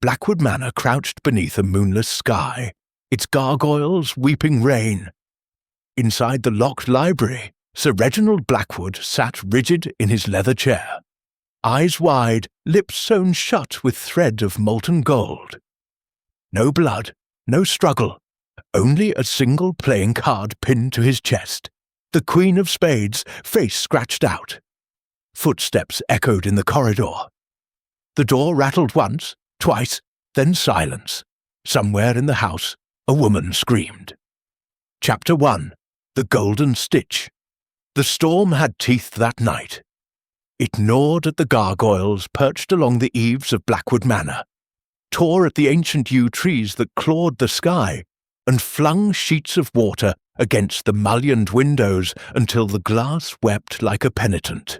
Blackwood Manor crouched beneath a moonless sky, its gargoyles weeping rain. Inside the locked library, Sir Reginald Blackwood sat rigid in his leather chair, eyes wide, lips sewn shut with thread of molten gold. No blood, no struggle, only a single playing card pinned to his chest, the Queen of Spades, face scratched out. Footsteps echoed in the corridor. The door rattled once, twice, then silence. Somewhere in the house, a woman screamed. Chapter 1. The Golden Stitch. The storm had teeth that night. It gnawed at the gargoyles perched along the eaves of Blackwood Manor, tore at the ancient yew trees that clawed the sky, and flung sheets of water against the mullioned windows until the glass wept like a penitent.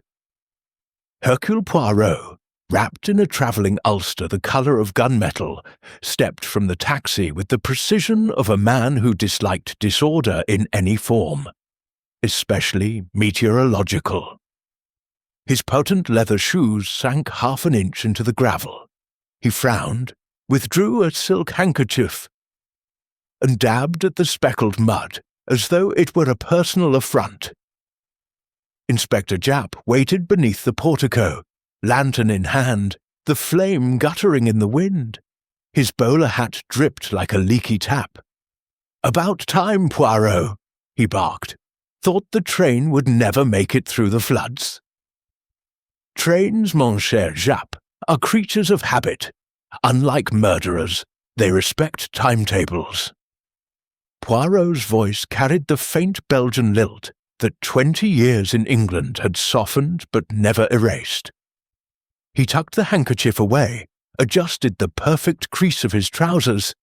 Hercule Poirot, wrapped in a travelling ulster the colour of gunmetal, stepped from the taxi with the precision of a man who disliked disorder in any form, especially meteorological. His potent leather shoes sank half an inch into the gravel. He frowned, withdrew a silk handkerchief, and dabbed at the speckled mud as though it were a personal affront. Inspector Japp waited beneath the portico, lantern in hand, the flame guttering in the wind. His bowler hat dripped like a leaky tap. "About time, Poirot," he barked. "Thought the train would never make it through the floods." Trains, mon cher Japp, are creatures of habit. Unlike murderers, they respect timetables. Poirot's voice carried the faint Belgian lilt that 20 years in England had softened but never erased. He tucked the handkerchief away, adjusted the perfect crease of his trousers,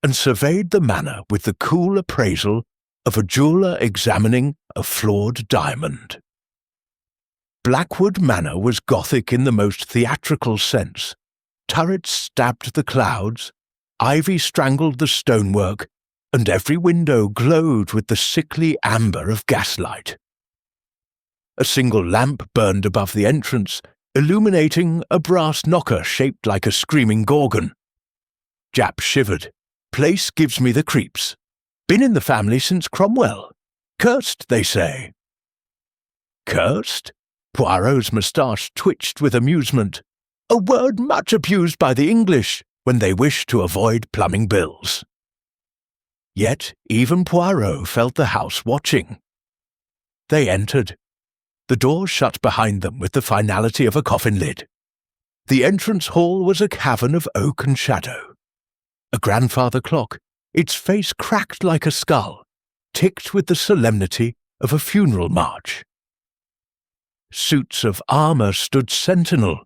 and surveyed the manor with the cool appraisal of a jeweller examining a flawed diamond. Blackwood Manor was Gothic in the most theatrical sense. Turrets stabbed the clouds, ivy strangled the stonework, and every window glowed with the sickly amber of gaslight. A single lamp burned above the entrance, illuminating a brass knocker shaped like a screaming gorgon. Japp shivered. "Place gives me the creeps. Been in the family since Cromwell. Cursed, they say." "Cursed?" Poirot's moustache twitched with amusement. "A word much abused by the English when they wish to avoid plumbing bills." Yet even Poirot felt the house watching. They entered. The door shut behind them with the finality of a coffin lid. The entrance hall was a cavern of oak and shadow. A grandfather clock, its face cracked like a skull, ticked with the solemnity of a funeral march. Suits of armour stood sentinel,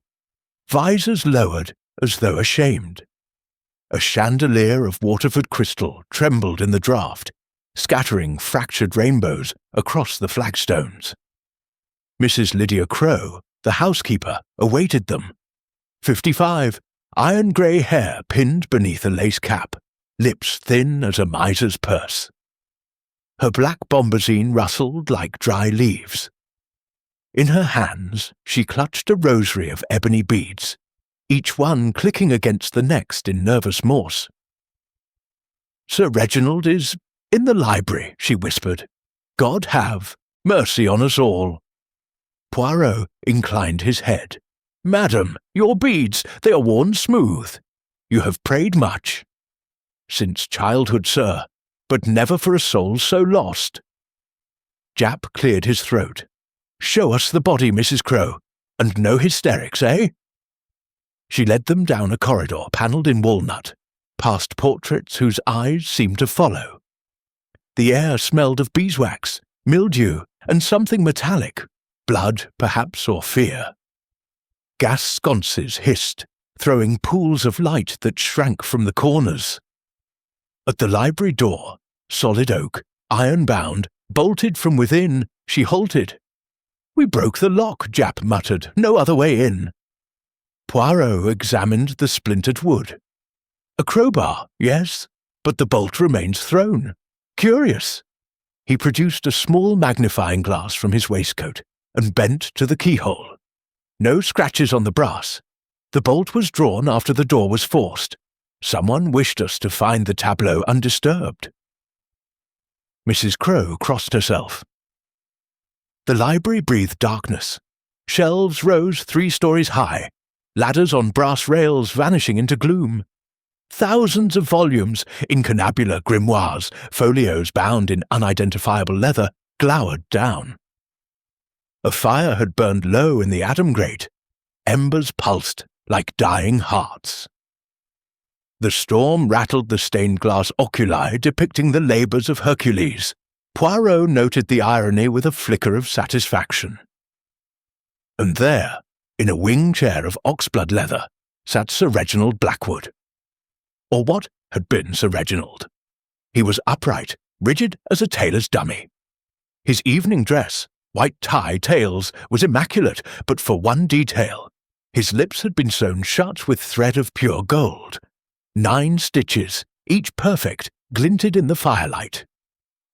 visors lowered as though ashamed. A chandelier of Waterford crystal trembled in the draught, scattering fractured rainbows across the flagstones. Mrs. Lydia Crowe, the housekeeper, awaited them. 55, iron-grey hair pinned beneath a lace cap, lips thin as a miser's purse. Her black bombazine rustled like dry leaves. In her hands she clutched a rosary of ebony beads, each one clicking against the next in nervous Morse. "Sir Reginald is in the library," she whispered. "God have mercy on us all." Poirot inclined his head. "Madam, your beads, they are worn smooth. You have prayed much." "Since childhood, sir, but never for a soul so lost." Japp cleared his throat. "Show us the body, Mrs. Crowe, and no hysterics, eh?" She led them down a corridor panelled in walnut, past portraits whose eyes seemed to follow. The air smelled of beeswax, mildew, and something metallic, blood, perhaps, or fear. Gas sconces hissed, throwing pools of light that shrank from the corners. At the library door, solid oak, iron-bound, bolted from within, she halted. "We broke the lock," Japp muttered. "No other way in." Poirot examined the splintered wood. "A crowbar, yes, but the bolt remains thrown. Curious." He produced a small magnifying glass from his waistcoat and bent to the keyhole. No scratches on the brass, The bolt was drawn after the door was forced. Someone wished us to find the tableau undisturbed. Mrs. Crowe crossed herself. The library breathed darkness. Shelves rose 3 stories high, ladders on brass rails vanishing into gloom. Thousands of volumes, incunabular grimoires, folios bound in unidentifiable leather, glowered down. A fire had burned low in the Adam grate. Embers pulsed like dying hearts. The storm rattled the stained-glass oculi depicting the labours of Hercules. Poirot noted the irony with a flicker of satisfaction. And there, in a wing chair of oxblood leather, sat Sir Reginald Blackwood. Or what had been Sir Reginald. He was upright, rigid as a tailor's dummy. His evening dress, white tie tails, was immaculate, but for one detail. His lips had been sewn shut with thread of pure gold. 9 stitches, each perfect, glinted in the firelight.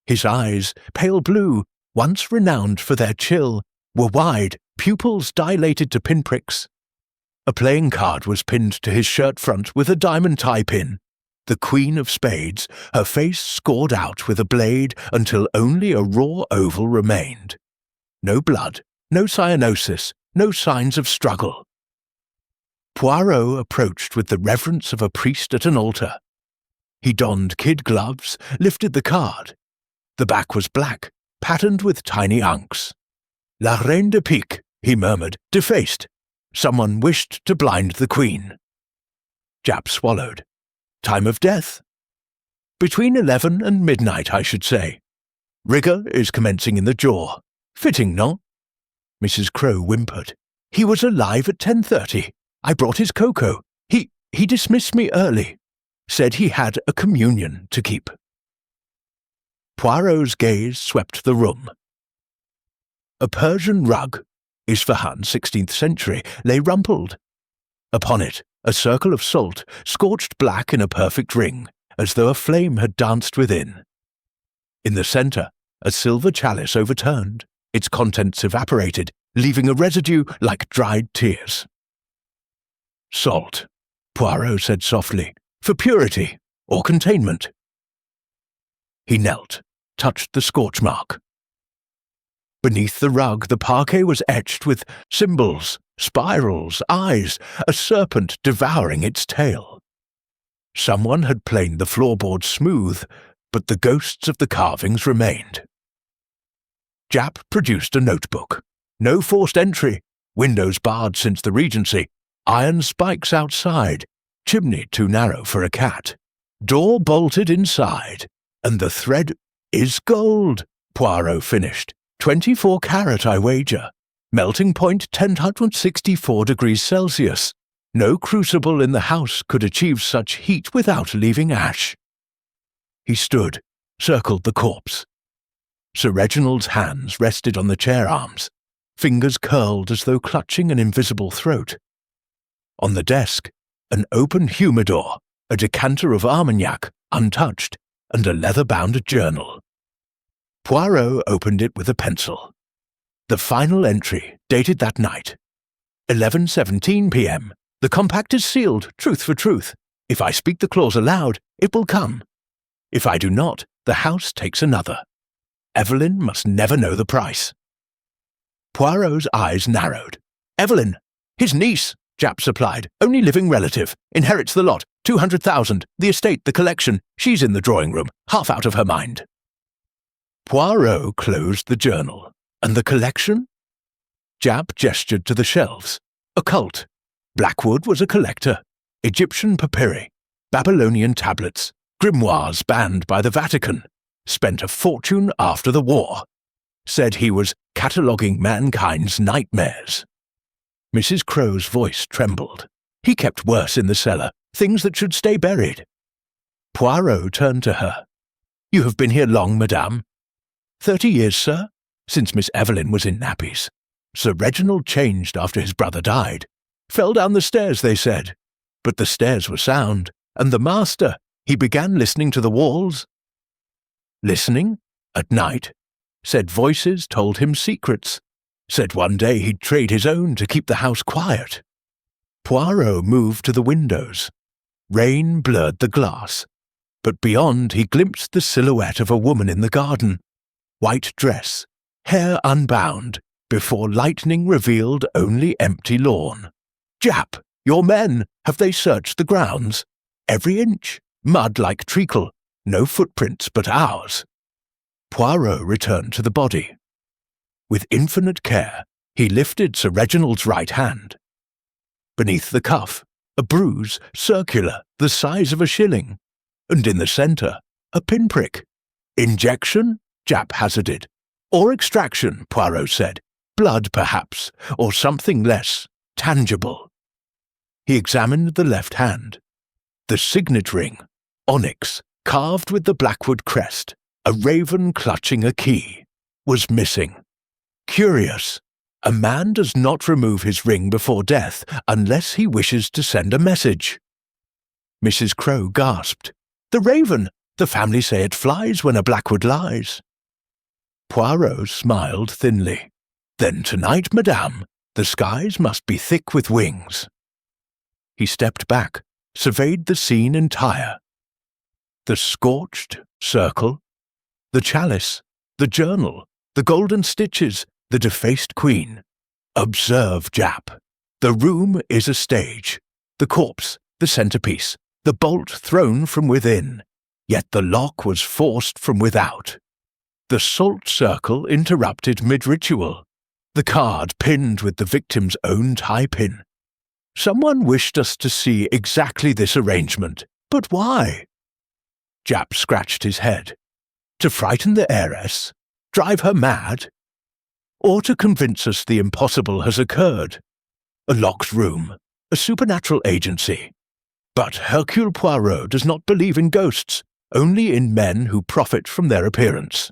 His eyes, pale blue, once renowned for their chill, were wide, pupils dilated to pinpricks. A playing card was pinned to his shirt front with a diamond tie pin. The Queen of Spades, her face scored out with a blade until only a raw oval remained. No blood, no cyanosis, no signs of struggle. Poirot approached with the reverence of a priest at an altar. He donned kid gloves, lifted the card. The back was black, patterned with tiny unks. La Reine de Pique, he murmured, defaced. Someone wished to blind the Queen. Japp swallowed. Time of death? Between 11 and midnight, I should say. Rigour is commencing in the jaw. Fitting, no? Mrs. Crowe whimpered. He was alive at 10:30. I brought his cocoa. He dismissed me early. Said he had a communion to keep. Poirot's gaze swept the room. A Persian rug, Isfahan, 16th century, lay rumpled. Upon it, a circle of salt, scorched black in a perfect ring, as though a flame had danced within. In the centre, a silver chalice overturned, its contents evaporated, leaving a residue like dried tears. Salt, Poirot said softly, for purity or containment. He knelt, touched the scorch mark. Beneath the rug, the parquet was etched with symbols, spirals, eyes, a serpent devouring its tail. Someone had planed the floorboard smooth, but the ghosts of the carvings remained. Japp produced a notebook. No forced entry, windows barred since the Regency, iron spikes outside, chimney too narrow for a cat, door bolted inside, and the thread is gold, Poirot finished. 24 carat, I wager. Melting point 1064 degrees Celsius. No crucible in the house could achieve such heat without leaving ash. He stood, circled the corpse. Sir Reginald's hands rested on the chair arms, fingers curled as though clutching an invisible throat. On the desk, an open humidor, a decanter of Armagnac, untouched, and a leather-bound journal. Poirot opened it with a pencil. The final entry, dated that night. 11:17 p.m. The compact is sealed, truth for truth. If I speak the clause aloud, it will come. If I do not, the house takes another. Evelyn must never know the price. Poirot's eyes narrowed. Evelyn! His niece, Japp supplied. Only living relative. Inherits the lot. 200,000. The estate, the collection. She's in the drawing room, half out of her mind. Poirot closed the journal. And the collection? Japp gestured to the shelves. Occult. Blackwood was a collector. Egyptian papyri. Babylonian tablets. Grimoires banned by the Vatican. Spent a fortune after the war. Said he was cataloguing mankind's nightmares. Mrs. Crowe's voice trembled. He kept worse in the cellar, things that should stay buried. Poirot turned to her. You have been here long, madame? 30 years, sir, since Miss Evelyn was in nappies. Sir Reginald changed after his brother died. Fell down the stairs, they said. But the stairs were sound, and the master, he began listening to the walls. Listening? At night? Said voices told him secrets. Said one day he'd trade his own to keep the house quiet. Poirot moved to the windows. Rain blurred the glass, but beyond he glimpsed the silhouette of a woman in the garden. White dress, hair unbound, before lightning revealed only empty lawn. "Jap, your men, have they searched the grounds? Every inch, mud like treacle, no footprints but ours." Poirot returned to the body. With infinite care, he lifted Sir Reginald's right hand. Beneath the cuff, a bruise, circular, the size of a shilling, and in the centre, a pinprick. "Injection?" Jap hazarded. "Or extraction," Poirot said. "Blood, perhaps, or something less tangible." He examined the left hand. The signet ring, onyx, carved with the Blackwood crest, a raven clutching a key, was missing. Curious. A man does not remove his ring before death unless he wishes to send a message. Mrs. Crowe gasped. "The raven! The family say it flies when a Blackwood lies." Poirot smiled thinly. "Then tonight, madame, the skies must be thick with wings." He stepped back, surveyed the scene entire. The scorched circle, the chalice, the journal, the golden stitches, the defaced queen. Observe, Jap. The room is a stage, the corpse, the centrepiece, the bolt thrown from within, yet the lock was forced from without. The salt circle interrupted mid-ritual, the card pinned with the victim's own tie-pin. Someone wished us to see exactly this arrangement, but why? Jap scratched his head. To frighten the heiress? Drive her mad? Or to convince us the impossible has occurred? A locked room, a supernatural agency. But Hercule Poirot does not believe in ghosts, only in men who profit from their appearance.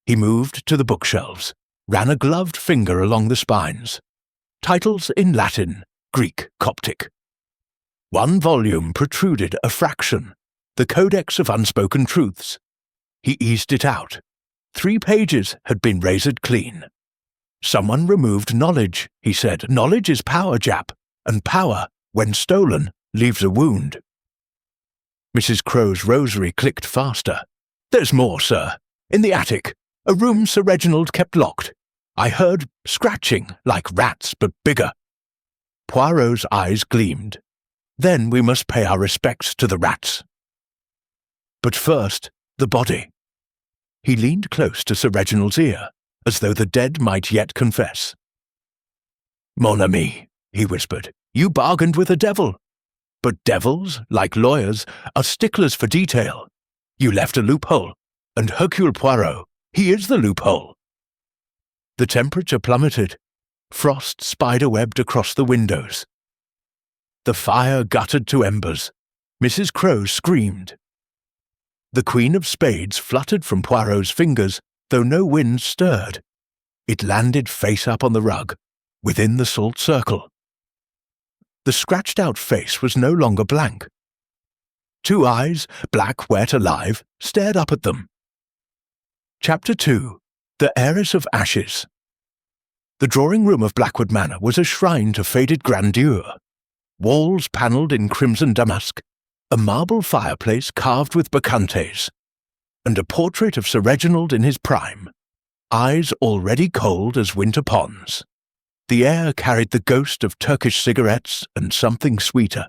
He moved to the bookshelves, ran a gloved finger along the spines. Titles in Latin, Greek, Coptic. One volume protruded a fraction, the Codex of Unspoken Truths. He eased it out. 3 pages had been razored clean. Someone removed knowledge, he said. Knowledge is power, Jap, and power, when stolen, leaves a wound. Mrs. Crowe's rosary clicked faster. There's more, sir. In the attic, a room Sir Reginald kept locked. I heard scratching, like rats, but bigger. Poirot's eyes gleamed. Then we must pay our respects to the rats. But first, the body. He leaned close to Sir Reginald's ear, as though the dead might yet confess. Mon ami, he whispered, you bargained with the devil. But devils, like lawyers, are sticklers for detail. You left a loophole, and Hercule Poirot, he is the loophole. The temperature plummeted. Frost spiderwebbed across the windows. The fire guttered to embers. Mrs. Crowe screamed. The Queen of Spades fluttered from Poirot's fingers, though no wind stirred. It landed face up on the rug, within the salt circle. The scratched-out face was no longer blank. 2 eyes, black, wet, alive, stared up at them. Chapter 2. The Heiress of Ashes. The drawing-room of Blackwood Manor was a shrine to faded grandeur. Walls panelled in crimson damask, a marble fireplace carved with bacchantes, and a portrait of Sir Reginald in his prime, eyes already cold as winter ponds. The air carried the ghost of Turkish cigarettes and something sweeter,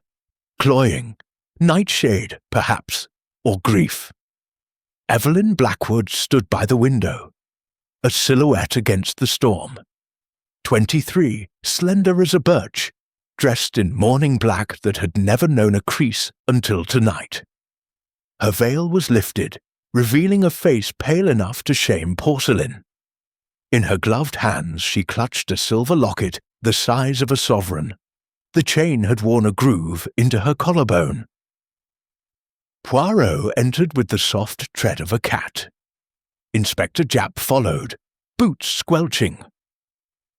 cloying, nightshade, perhaps, or grief. Evelyn Blackwood stood by the window, a silhouette against the storm. 23, slender as a birch, dressed in mourning black that had never known a crease until tonight. Her veil was lifted, revealing a face pale enough to shame porcelain. In her gloved hands she clutched a silver locket the size of a sovereign. The chain had worn a groove into her collarbone. Poirot entered with the soft tread of a cat. Inspector Japp followed, boots squelching.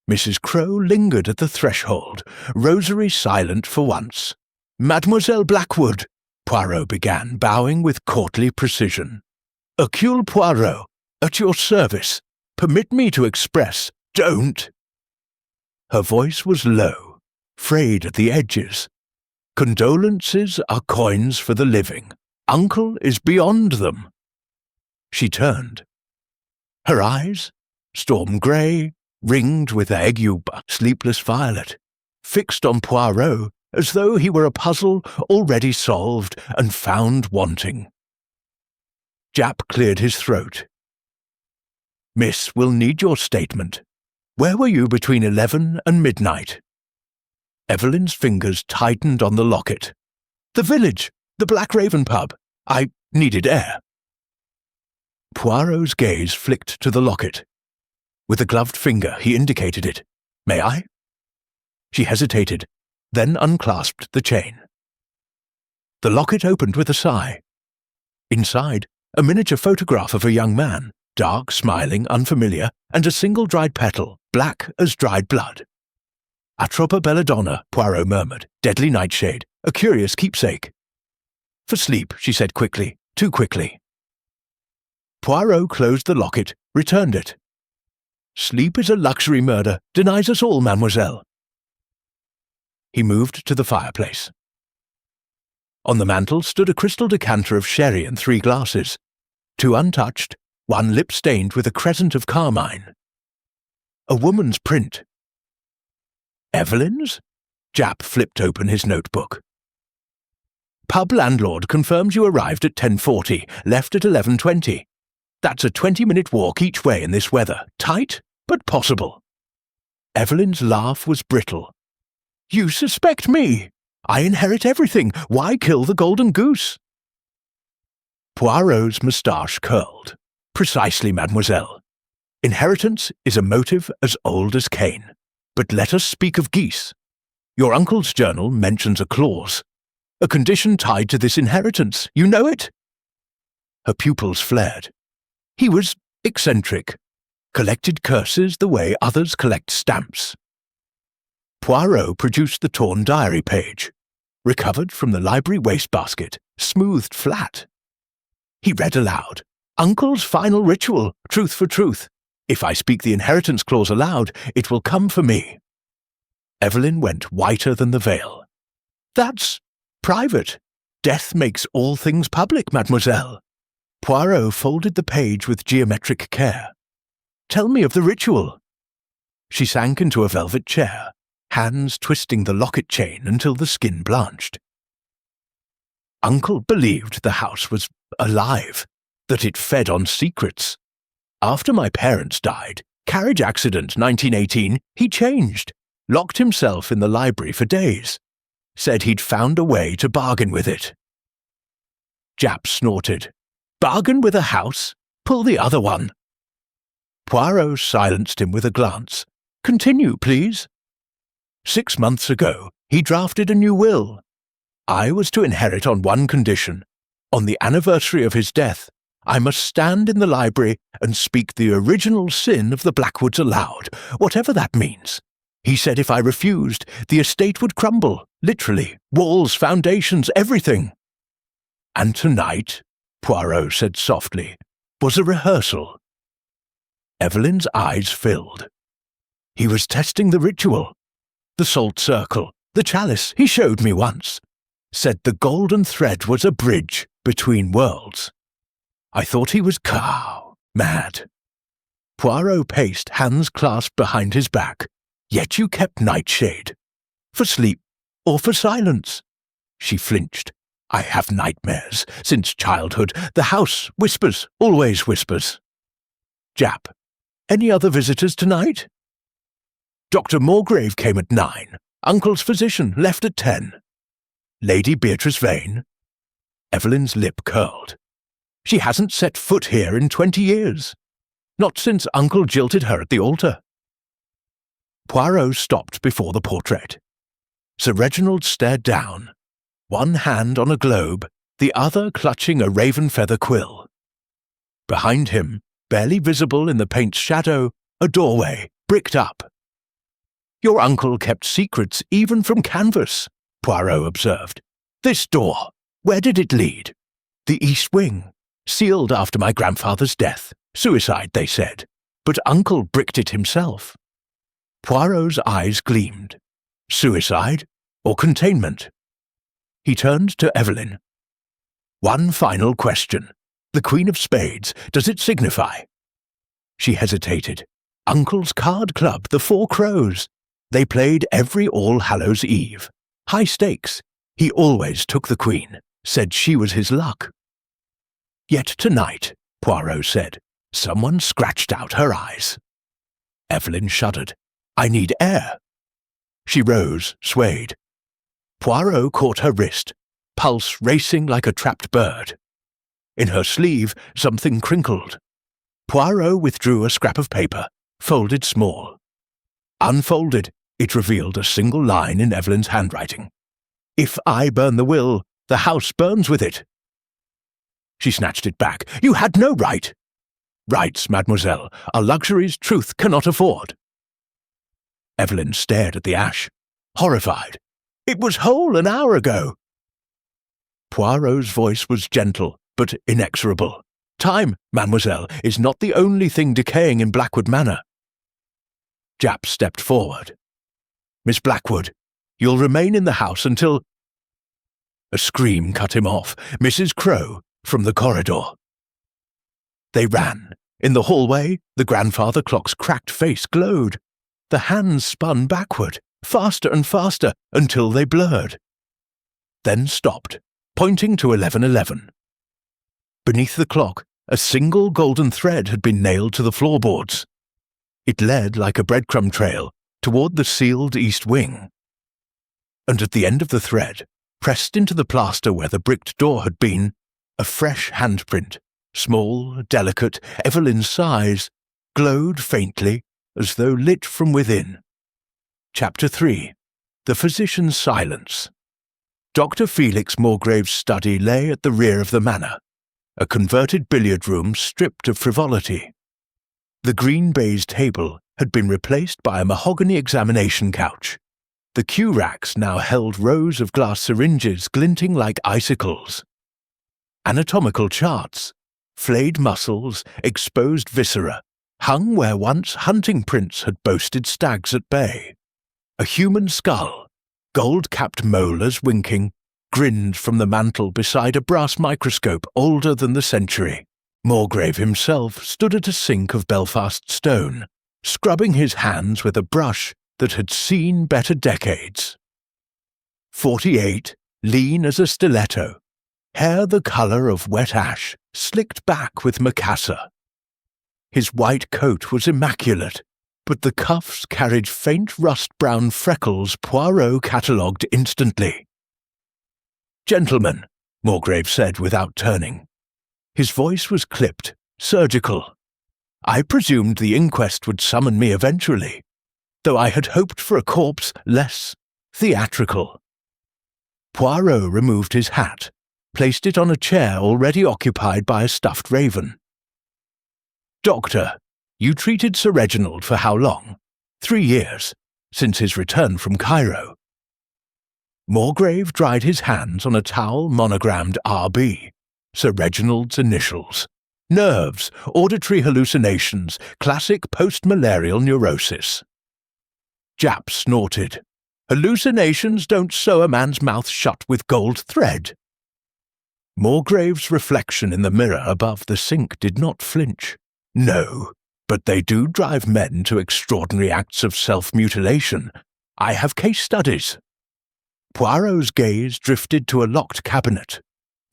Mrs. Crowe lingered at the threshold, rosary silent for once. Mademoiselle Blackwood, Poirot began, bowing with courtly precision. Hercule Poirot, at your service. Permit me to express, don't. Her voice was low, frayed at the edges. Condolences are coins for the living. Uncle is beyond them. She turned. Her eyes, storm grey, ringed with ague but sleepless violet, fixed on Poirot as though he were a puzzle already solved and found wanting. Japp cleared his throat. Miss will need your statement. Where were you between 11 and midnight? Evelyn's fingers tightened on the locket. The village, the Black Raven pub. I needed air. Poirot's gaze flicked to the locket. With a gloved finger, he indicated it. May I? She hesitated, then unclasped the chain. The locket opened with a sigh. Inside, a miniature photograph of a young man, dark, smiling, unfamiliar, and a single dried petal, black as dried blood. Atropa belladonna, Poirot murmured, deadly nightshade, a curious keepsake. For sleep, she said quickly, too quickly. Poirot closed the locket, returned it. Sleep is a luxury murder, denies us all, mademoiselle. He moved to the fireplace. On the mantel stood a crystal decanter of sherry and 3 glasses, 2 untouched, 1 lip-stained with a crescent of carmine. A woman's print. Evelyn's? Japp flipped open his notebook. Pub landlord confirms you arrived at 10:40, left at 11:20. That's a 20-minute walk each way in this weather. Tight, but possible. Evelyn's laugh was brittle. You suspect me? I inherit everything. Why kill the golden goose? Poirot's moustache curled. Precisely, mademoiselle. Inheritance is a motive as old as Cain. But let us speak of geese. Your uncle's journal mentions a clause. A condition tied to this inheritance. You know it? Her pupils flared. He was eccentric. Collected curses the way others collect stamps. Poirot produced the torn diary page. Recovered from the library wastebasket. Smoothed flat. He read aloud. Uncle's final ritual, truth for truth. If I speak the inheritance clause aloud, it will come for me. Evelyn went whiter than the veil. That's private. Death makes all things public, mademoiselle. Poirot folded the page with geometric care. Tell me of the ritual. She sank into a velvet chair, hands twisting the locket chain until the skin blanched. Uncle believed the house was alive, that it fed on secrets. After my parents died, carriage accident 1918, he changed, locked himself in the library for days, said he'd found a way to bargain with it. Japp snorted. Bargain with a house? Pull the other one. Poirot silenced him with a glance. Continue, please. 6 months ago, he drafted a new will. I was to inherit on one condition. On the anniversary of his death, I must stand in the library and speak the original sin of the Blackwoods aloud, whatever that means. He said if I refused, the estate would crumble, literally, walls, foundations, everything. And tonight, Poirot said softly, was a rehearsal. Evelyn's eyes filled. He was testing the ritual. The salt circle, the chalice he showed me once. Said the golden thread was a bridge between worlds. I thought he was mad. Poirot paced, hands clasped behind his back. Yet you kept nightshade. For sleep or for silence? She flinched. I have nightmares. Since childhood, the house whispers, always whispers. Japp. Any other visitors tonight? Dr. Moregrave came at 9. Uncle's physician left at 10. Lady Beatrice Vane. Evelyn's lip curled. She hasn't set foot here in 20 years. Not since Uncle jilted her at the altar. Poirot stopped before the portrait. Sir Reginald stared down, one hand on a globe, the other clutching a raven feather quill. Behind him, barely visible in the paint's shadow, a doorway, bricked up. Your uncle kept secrets even from canvas, Poirot observed. This door, where did it lead? The east wing, sealed after my grandfather's death. Suicide, they said. But Uncle bricked it himself. Poirot's eyes gleamed. Suicide or containment? He turned to Evelyn. One final question. The Queen of Spades, does it signify? She hesitated. Uncle's card club, the Four Crows. They played every All Hallows Eve. High stakes. He always took the Queen, said she was his luck. Yet tonight, Poirot said, someone scratched out her eyes. Evelyn shuddered. I need air. She rose, swayed. Poirot caught her wrist, pulse racing like a trapped bird. In her sleeve, something crinkled. Poirot withdrew a scrap of paper, folded small. Unfolded, it revealed a single line in Evelyn's handwriting. If I burn the will, the house burns with it. She snatched it back. You had no right. Rights, mademoiselle, are luxuries truth cannot afford. Evelyn stared at the ash, horrified. It was whole an hour ago. Poirot's voice was gentle, but inexorable. Time, mademoiselle, is not the only thing decaying in Blackwood Manor. Japp stepped forward. Miss Blackwood, you'll remain in the house until... A scream cut him off. Mrs. Crowe, from the corridor. They ran. In the hallway, the grandfather clock's cracked face glowed. The hands spun backward, faster and faster, until they blurred. Then stopped, pointing to 11:11. Beneath the clock, a single golden thread had been nailed to the floorboards. It led like a breadcrumb trail toward the sealed east wing. And at the end of the thread, pressed into the plaster where the bricked door had been, a fresh handprint, small, delicate, Evelyn's size, glowed faintly as though lit from within. Chapter 3. The Physician's Silence. Dr. Felix Morgrave's study lay at the rear of the manor, a converted billiard room stripped of frivolity. The green baize table had been replaced by a mahogany examination couch. The cue racks now held rows of glass syringes glinting like icicles. Anatomical charts, flayed muscles, exposed viscera, hung where once hunting prints had boasted stags at bay. A human skull, gold-capped molars winking, grinned from the mantel beside a brass microscope older than the century. Morgrave himself stood at a sink of Belfast stone, scrubbing his hands with a brush that had seen better decades. 48, lean as a stiletto, hair the colour of wet ash, slicked back with macassar. His white coat was immaculate, but the cuffs carried faint rust-brown freckles Poirot catalogued instantly. Gentlemen, Morgrave said without turning. His voice was clipped, surgical. I presumed the inquest would summon me eventually, though I had hoped for a corpse less theatrical. Poirot removed his hat, placed it on a chair already occupied by a stuffed raven. Doctor, you treated Sir Reginald for how long? 3 years, since his return from Cairo. Morgrave dried his hands on a towel monogrammed R.B., Sir Reginald's initials. Nerves, auditory hallucinations, classic post-malarial neurosis. Japp snorted. Hallucinations don't sew a man's mouth shut with gold thread. Morgrave's reflection in the mirror above the sink did not flinch. No, but they do drive men to extraordinary acts of self-mutilation. I have case studies. Poirot's gaze drifted to a locked cabinet.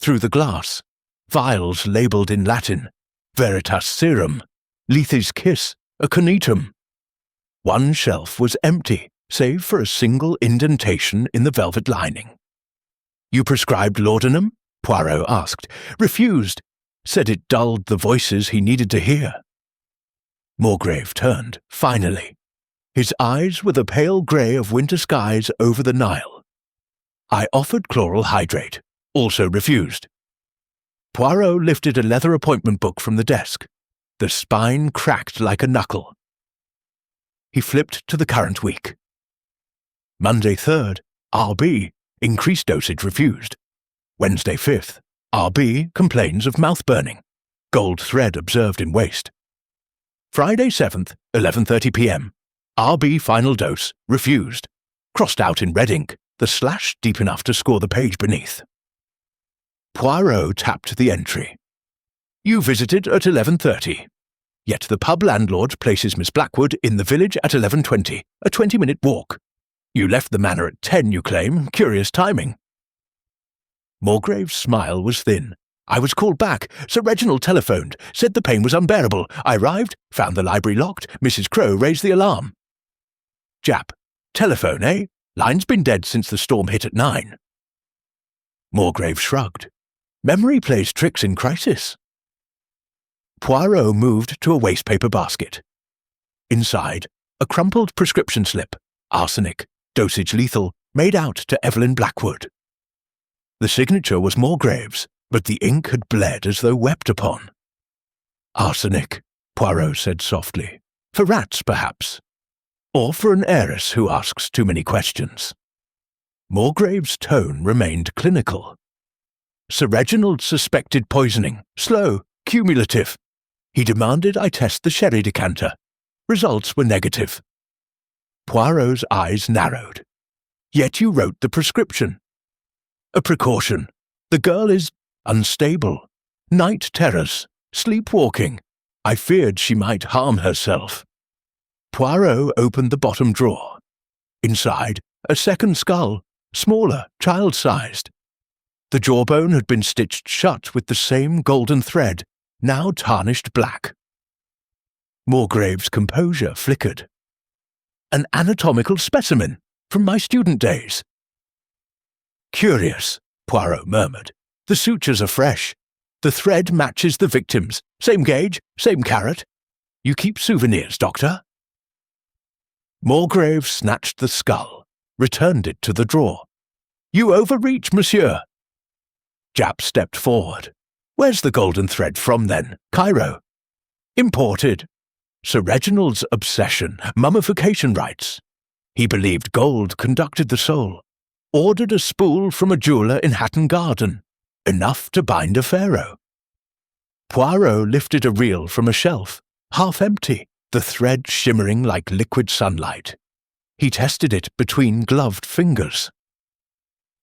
Through the glass, vials labelled in Latin, Veritas Serum, Lethe's Kiss, Aconitum. One shelf was empty, save for a single indentation in the velvet lining. You prescribed laudanum? Poirot asked. Refused. Said it dulled the voices he needed to hear. Morgrave turned, finally. His eyes were the pale grey of winter skies over the Nile. I offered chloral hydrate, also refused. Poirot lifted a leather appointment book from the desk. The spine cracked like a knuckle. He flipped to the current week. Monday 3rd, R.B., increased dosage refused. Wednesday 5th, R.B. complains of mouth burning. Gold thread observed in waist. Friday 7th, 11:30 p.m. R.B. final dose, refused. crossed out in red ink, the slash deep enough to score the page beneath. Poirot tapped the entry. You visited at 11:30. Yet the pub landlord places Miss Blackwood in the village at 11:20, a 20-minute walk. You left the manor at 10, you claim. Curious timing. Mulgrave's smile was thin. I was called back. Sir Reginald telephoned, said the pain was unbearable. I arrived, found the library locked. Mrs. Crowe raised the alarm. Jap. Telephone, eh? Line's been dead since the storm hit at 9. Mulgrave shrugged. Memory plays tricks in crisis. Poirot moved to a wastepaper basket. Inside, a crumpled prescription slip, arsenic, dosage lethal, made out to Evelyn Blackwood. The signature was Mulgrave's, but the ink had bled as though wept upon. Arsenic, Poirot said softly. For rats, perhaps. Or for an heiress who asks too many questions. Mulgrave's tone remained clinical. Sir Reginald suspected poisoning, slow, cumulative. He demanded I test the sherry decanter. Results were negative. Poirot's eyes narrowed. Yet you wrote the prescription. A precaution. The girl is unstable. Night terrors. Sleepwalking. I feared she might harm herself. Poirot opened the bottom drawer. Inside, a second skull, smaller, child-sized. The jawbone had been stitched shut with the same golden thread, now tarnished black. Mulgrave's composure flickered. An anatomical specimen from my student days. Curious, Poirot murmured. The sutures are fresh. The thread matches the victim's. Same gauge, same carat. You keep souvenirs, Doctor? Mulgrave snatched the skull, returned it to the drawer. You overreach, monsieur. Jap stepped forward. Where's the golden thread from, then? Cairo? Imported. Sir Reginald's obsession, mummification rites. He believed gold conducted the soul. Ordered a spool from a jeweller in Hatton Garden. Enough to bind a pharaoh. Poirot lifted a reel from a shelf, half empty, the thread shimmering like liquid sunlight. He tested it between gloved fingers.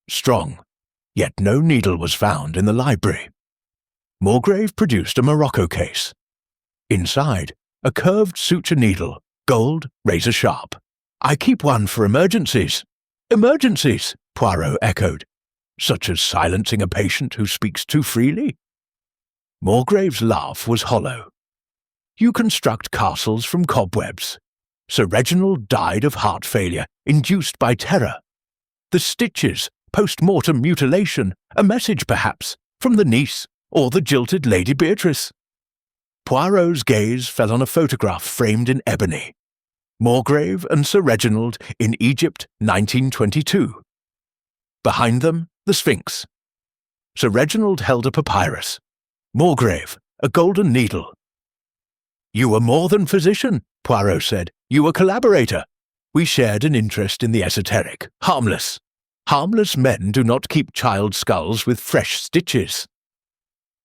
Strong, yet no needle was found in the library. Mulgrave produced a Morocco case. Inside, a curved suture needle, gold, razor sharp. I keep one for emergencies. Emergencies, Poirot echoed. Such as silencing a patient who speaks too freely? Mulgrave's laugh was hollow. You construct castles from cobwebs. Sir Reginald died of heart failure, induced by terror. The stitches, post-mortem mutilation, a message perhaps, from the niece, or the jilted Lady Beatrice. Poirot's gaze fell on a photograph framed in ebony. Mulgrave and Sir Reginald in Egypt, 1922. Behind them, the Sphinx. Sir Reginald held a papyrus. Mulgrave, a golden needle. You were more than physician, Poirot said. You were collaborator. We shared an interest in the esoteric. Harmless. Harmless men do not keep child skulls with fresh stitches.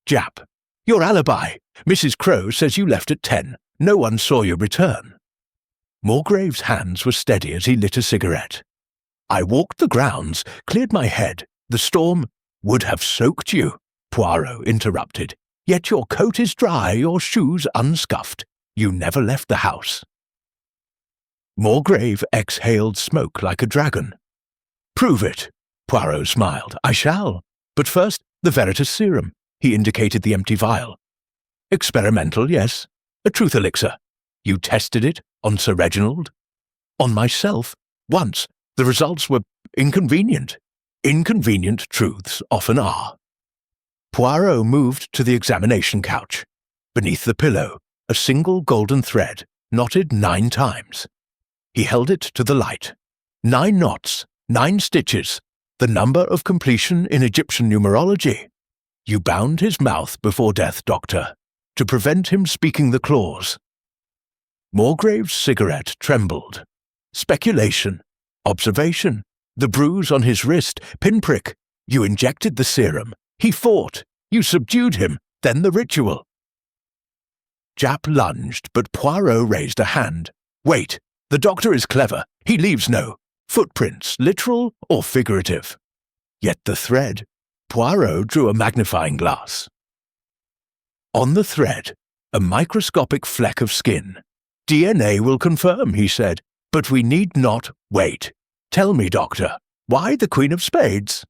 Jap. Your alibi. Mrs. Crowe says you left at 10. No one saw you return. Mulgrave's hands were steady as he lit a cigarette. I walked the grounds, cleared my head. The storm would have soaked you, Poirot interrupted. Yet your coat is dry, your shoes unscuffed. You never left the house. Mulgrave exhaled smoke like a dragon. Prove it, Poirot smiled. I shall. But first, the Veritas serum. He indicated the empty vial. Experimental, yes. A truth elixir. You tested it on Sir Reginald? On myself, once. The results were inconvenient. Inconvenient truths often are. Poirot moved to the examination couch. Beneath the pillow, a single golden thread, knotted 9 times. He held it to the light. 9 knots, 9 stitches, the number of completion in Egyptian numerology. You bound his mouth before death, Doctor, to prevent him speaking the clause. Mulgrave's cigarette trembled. Speculation. Observation. The bruise on his wrist, pinprick. You injected the serum. He fought. You subdued him. Then the ritual. Jap lunged, but Poirot raised a hand. Wait. The doctor is clever. He leaves no. Footprints, literal or figurative. Yet the thread. Poirot drew a magnifying glass. On the thread, a microscopic fleck of skin. DNA will confirm, he said, but we need not wait. Tell me, doctor, why the Queen of Spades?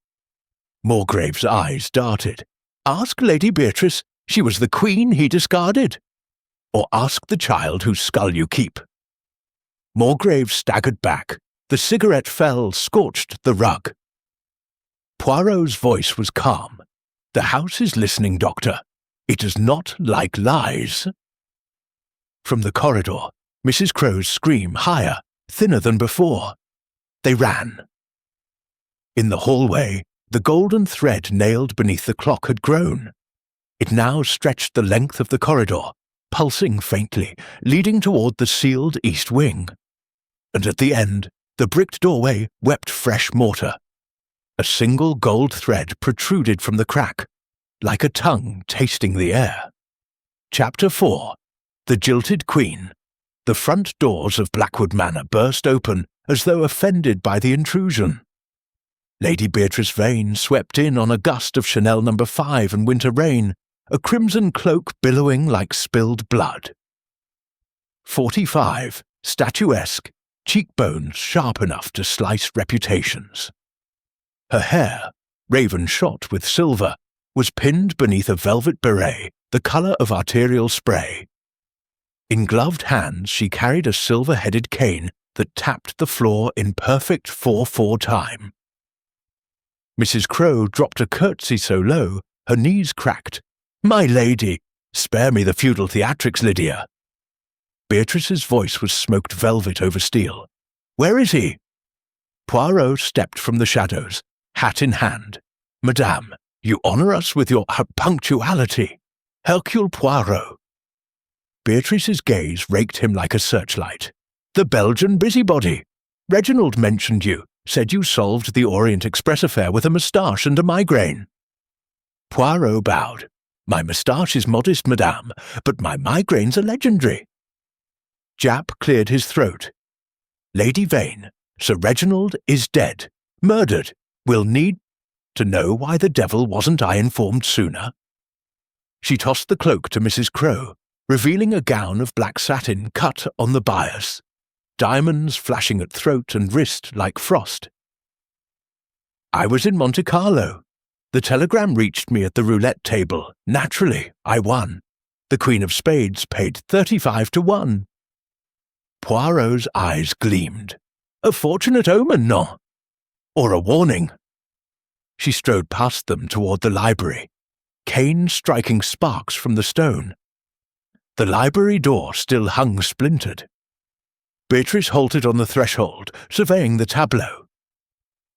Morgrave's eyes darted. Ask Lady Beatrice, she was the queen he discarded. Or ask the child whose skull you keep. Morgrave staggered back. The cigarette fell, scorched the rug. Poirot's voice was calm. The house is listening, doctor. It does not like lies. From the corridor, Mrs. Crow's scream higher, thinner than before. They ran. In the hallway, the golden thread nailed beneath the clock had grown. It now stretched the length of the corridor, pulsing faintly, leading toward the sealed east wing. And at the end, the bricked doorway wept fresh mortar. A single gold thread protruded from the crack, like a tongue tasting the air. Chapter 4. The Jilted Queen. The front doors of Blackwood Manor burst open as though offended by the intrusion. Lady Beatrice Vane swept in on a gust of Chanel No. 5 and winter rain, a crimson cloak billowing like spilled blood. 45, statuesque, cheekbones sharp enough to slice reputations. Her hair, raven-shot with silver, was pinned beneath a velvet beret, the colour of arterial spray. In gloved hands she carried a silver-headed cane that tapped the floor in perfect 4/4 time. Mrs. Crow dropped a curtsy so low, her knees cracked. "My lady, spare me the feudal theatrics, Lydia." Beatrice's voice was smoked velvet over steel. "Where is he?" Poirot stepped from the shadows, hat in hand. "Madame, you honour us with your punctuality. Hercule Poirot." Beatrice's gaze raked him like a searchlight. "The Belgian busybody. Reginald mentioned you, said you solved the Orient Express affair with a moustache and a migraine." Poirot bowed. "My moustache is modest, madame, but my migraines are legendary." Japp cleared his throat. "Lady Vane, Sir Reginald is dead, murdered. We'll need to know why the devil wasn't I informed sooner?" She tossed the cloak to Mrs. Crow, revealing a gown of black satin cut on the bias, diamonds flashing at throat and wrist like frost. "I was in Monte Carlo. The telegram reached me at the roulette table. Naturally, I won. The Queen of Spades paid 35 to 1. Poirot's eyes gleamed. "A fortunate omen, no? Or a warning?" She strode past them toward the library, cane striking sparks from the stone. The library door still hung splintered. Beatrice halted on the threshold, surveying the tableau.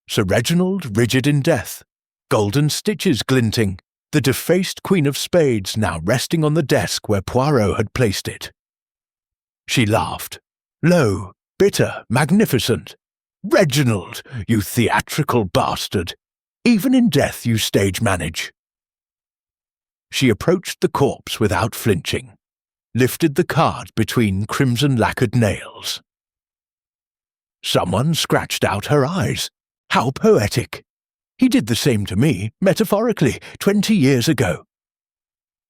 Sir Reginald rigid in death, golden stitches glinting, the defaced Queen of Spades now resting on the desk where Poirot had placed it. She laughed. "Low, bitter, magnificent. Reginald, you theatrical bastard. Even in death you stage manage." She approached the corpse without flinching, lifted the card between crimson lacquered nails. "Someone scratched out her eyes. How poetic. He did the same to me, metaphorically, 20 years ago."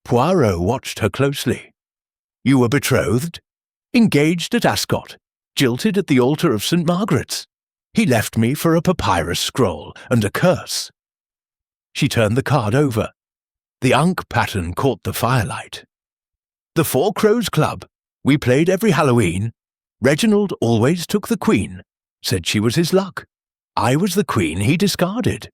Poirot watched her closely. "You were betrothed? Engaged at Ascot, jilted at the altar of St. Margaret's. He left me for a papyrus scroll and a curse." She turned the card over. The Ankh pattern caught the firelight. "The Four Crows Club. We played every Halloween. Reginald always took the Queen. Said she was his luck. I was the Queen he discarded."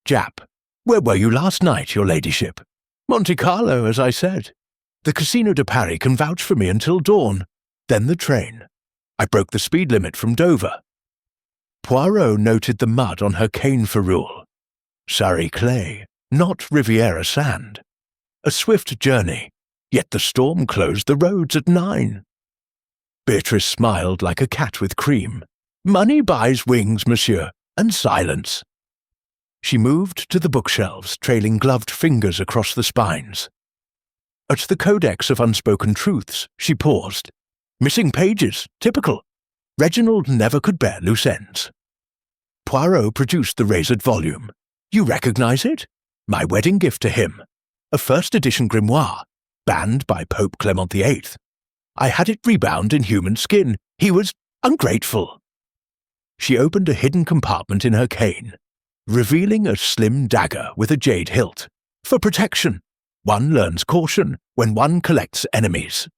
"Japp, where were you last night, your ladyship?" "Monte Carlo, as I said. The Casino de Paris can vouch for me until dawn. Then the train. I broke the speed limit from Dover." Poirot noted the mud on her cane ferrule. Surrey clay, not Riviera sand. A swift journey, yet the storm closed the roads at 9. Beatrice smiled like a cat with cream. "Money buys wings, monsieur, and silence." She moved to the bookshelves, trailing gloved fingers across the spines. At the Codex of Unspoken Truths, she paused. "Missing pages, typical. Reginald never could bear loose ends. Poirot produced the razored volume. You recognize it? My wedding gift to him. A first-edition grimoire, banned by Pope Clement VIII. I had it rebound in human skin. He was ungrateful. She opened a hidden compartment in her cane, revealing a slim dagger with a jade hilt. For protection, one learns caution when one collects enemies.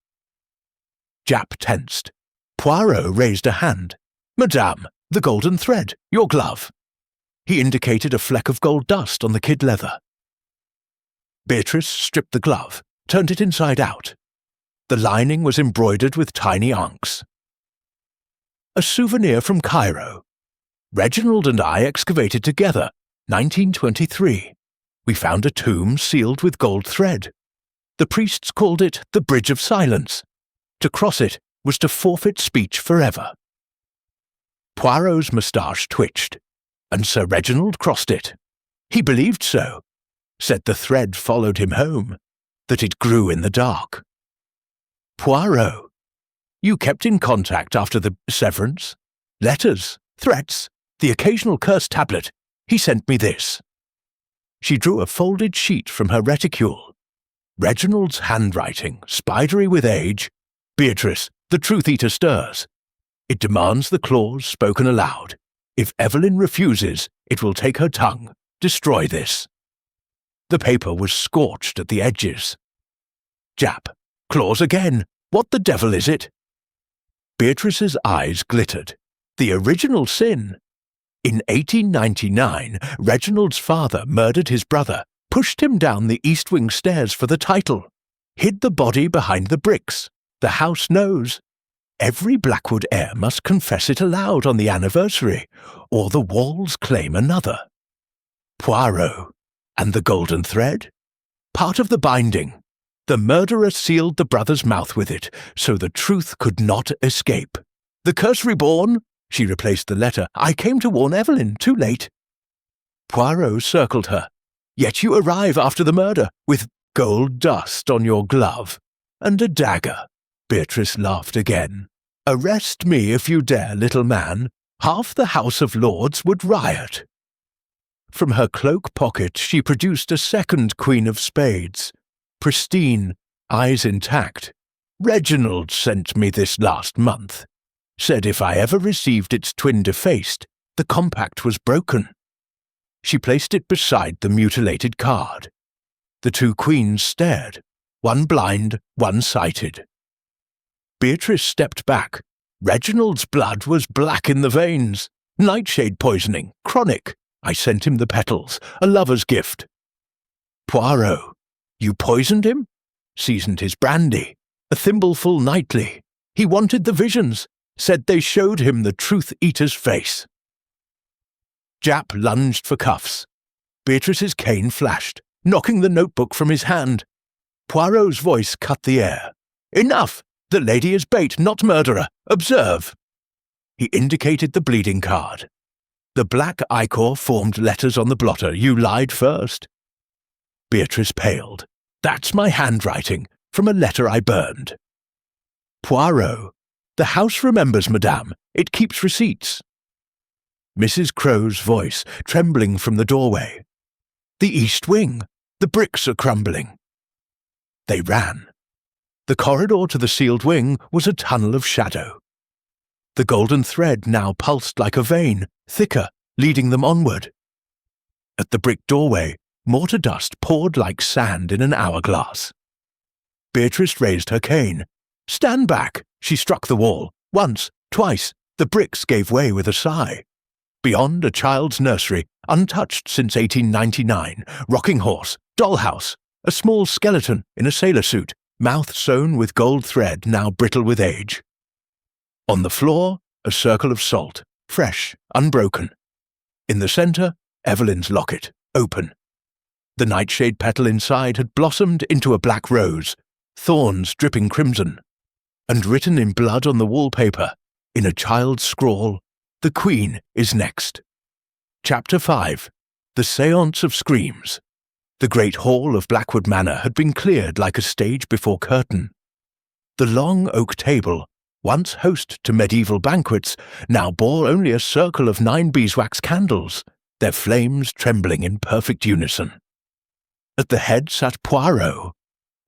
Japp tensed. Poirot raised a hand. Madame, the golden thread, your glove. He indicated a fleck of gold dust on the kid leather. Beatrice stripped the glove, turned it inside out. The lining was embroidered with tiny ankhs. A souvenir from Cairo. Reginald and I excavated together, 1923. We found a tomb sealed with gold thread. The priests called it the Bridge of Silence. To cross it was to forfeit speech forever. Poirot's moustache twitched, and Sir Reginald crossed it. He believed so, said the thread followed him home, that it grew in the dark. Poirot, you kept in contact after the severance? Letters, threats, the occasional curse tablet. He sent me this. She drew a folded sheet from her reticule. Reginald's handwriting, spidery with age. Beatrice, the truth-eater stirs. It demands the clause spoken aloud. If Evelyn refuses, it will take her tongue. Destroy this. The paper was scorched at the edges. Japp, clause again. What the devil is it? Beatrice's eyes glittered. The original sin. In 1899, Reginald's father murdered his brother, pushed him down the East Wing stairs for the title, hid the body behind the bricks. The house knows. Every Blackwood heir must confess it aloud on the anniversary, or the walls claim another. Poirot. And the golden thread? Part of the binding. The murderer sealed the brother's mouth with it, so the truth could not escape. The curse reborn? She replaced the letter. I came to warn Evelyn, too late. Poirot circled her. Yet you arrive after the murder, with gold dust on your glove, and a dagger. Beatrice laughed again. Arrest me if you dare, little man. Half the House of Lords would riot. From her cloak pocket she produced a second Queen of Spades. Pristine, eyes intact. Reginald sent me this last month. Said if I ever received its twin defaced, the compact was broken. She placed it beside the mutilated card. The two queens stared, one blind, one sighted. Beatrice stepped back. Reginald's blood was black in the veins. Nightshade poisoning, chronic. I sent him the petals, a lover's gift. Poirot, you poisoned him? Seasoned his brandy, a thimbleful nightly. He wanted the visions, said they showed him the truth-eater's face. Japp lunged for cuffs. Beatrice's cane flashed, knocking the notebook from his hand. Poirot's voice cut the air. Enough! The lady is bait, not murderer. Observe. He indicated the bleeding card. The black ichor formed letters on the blotter. You lied first. Beatrice paled. That's my handwriting, from a letter I burned. Poirot. The house remembers, madame. It keeps receipts. Mrs. Crow's voice, trembling from the doorway. The East Wing. The bricks are crumbling. They ran. The corridor to the sealed wing was a tunnel of shadow. The golden thread now pulsed like a vein, thicker, leading them onward. At the brick doorway, mortar dust poured like sand in an hourglass. Beatrice raised her cane. Stand back! She struck the wall. Once, twice, the bricks gave way with a sigh. Beyond a child's nursery, untouched since 1899, rocking horse, dollhouse, a small skeleton in a sailor suit, mouth sewn with gold thread now brittle with age. On the floor, a circle of salt, fresh, unbroken. In the centre, Evelyn's locket, open. The nightshade petal inside had blossomed into a black rose, thorns dripping crimson, and written in blood on the wallpaper, in a child's scrawl, The Queen is next. Chapter 5. The Séance of Screams. The great hall of Blackwood Manor had been cleared like a stage before curtain. The long oak table, once host to medieval banquets, now bore only a circle of 9 beeswax candles, their flames trembling in perfect unison. At the head sat Poirot,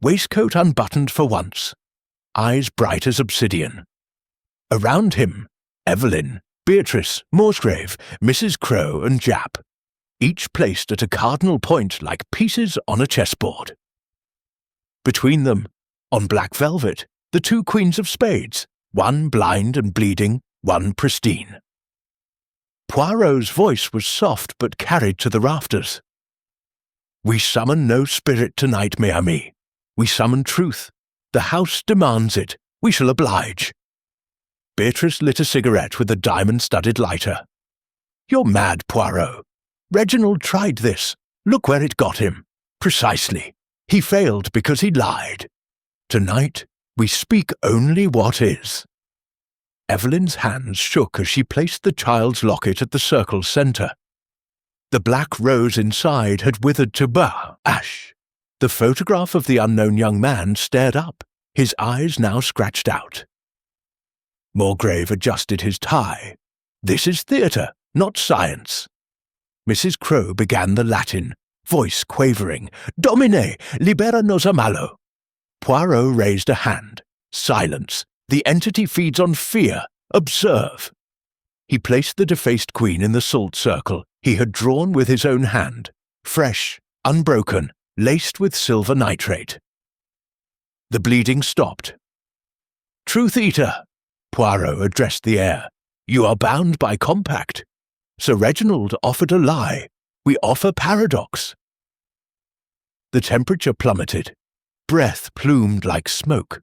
waistcoat unbuttoned for once, eyes bright as obsidian. Around him, Evelyn, Beatrice, Morsgrave, Mrs. Crowe and Japp, each placed at a cardinal point like pieces on a chessboard. Between them, on black velvet, the 2 queens of spades, one blind and bleeding, one pristine. Poirot's voice was soft but carried to the rafters. "We summon no spirit tonight, mes amis. We summon truth. The house demands it. We shall oblige." Beatrice lit a cigarette with a diamond-studded lighter. "You're mad, Poirot. Reginald tried this. Look where it got him. Precisely. He failed because he lied. Tonight, we speak only what is." Evelyn's hands shook as she placed the child's locket at the circle's centre. The black rose inside had withered to ash. The photograph of the unknown young man stared up, his eyes now scratched out. Morsgrave adjusted his tie. "This is theatre, not science." Mrs. Crowe began the Latin, voice quavering, "Domine, libera nos a malo." Poirot raised a hand. "Silence. The entity feeds on fear. Observe." He placed the defaced queen in the salt circle he had drawn with his own hand, fresh, unbroken, laced with silver nitrate. The bleeding stopped. "Truth-eater," Poirot addressed the air, "you are bound by compact. Sir Reginald offered a lie. We offer paradox." The temperature plummeted. Breath plumed like smoke.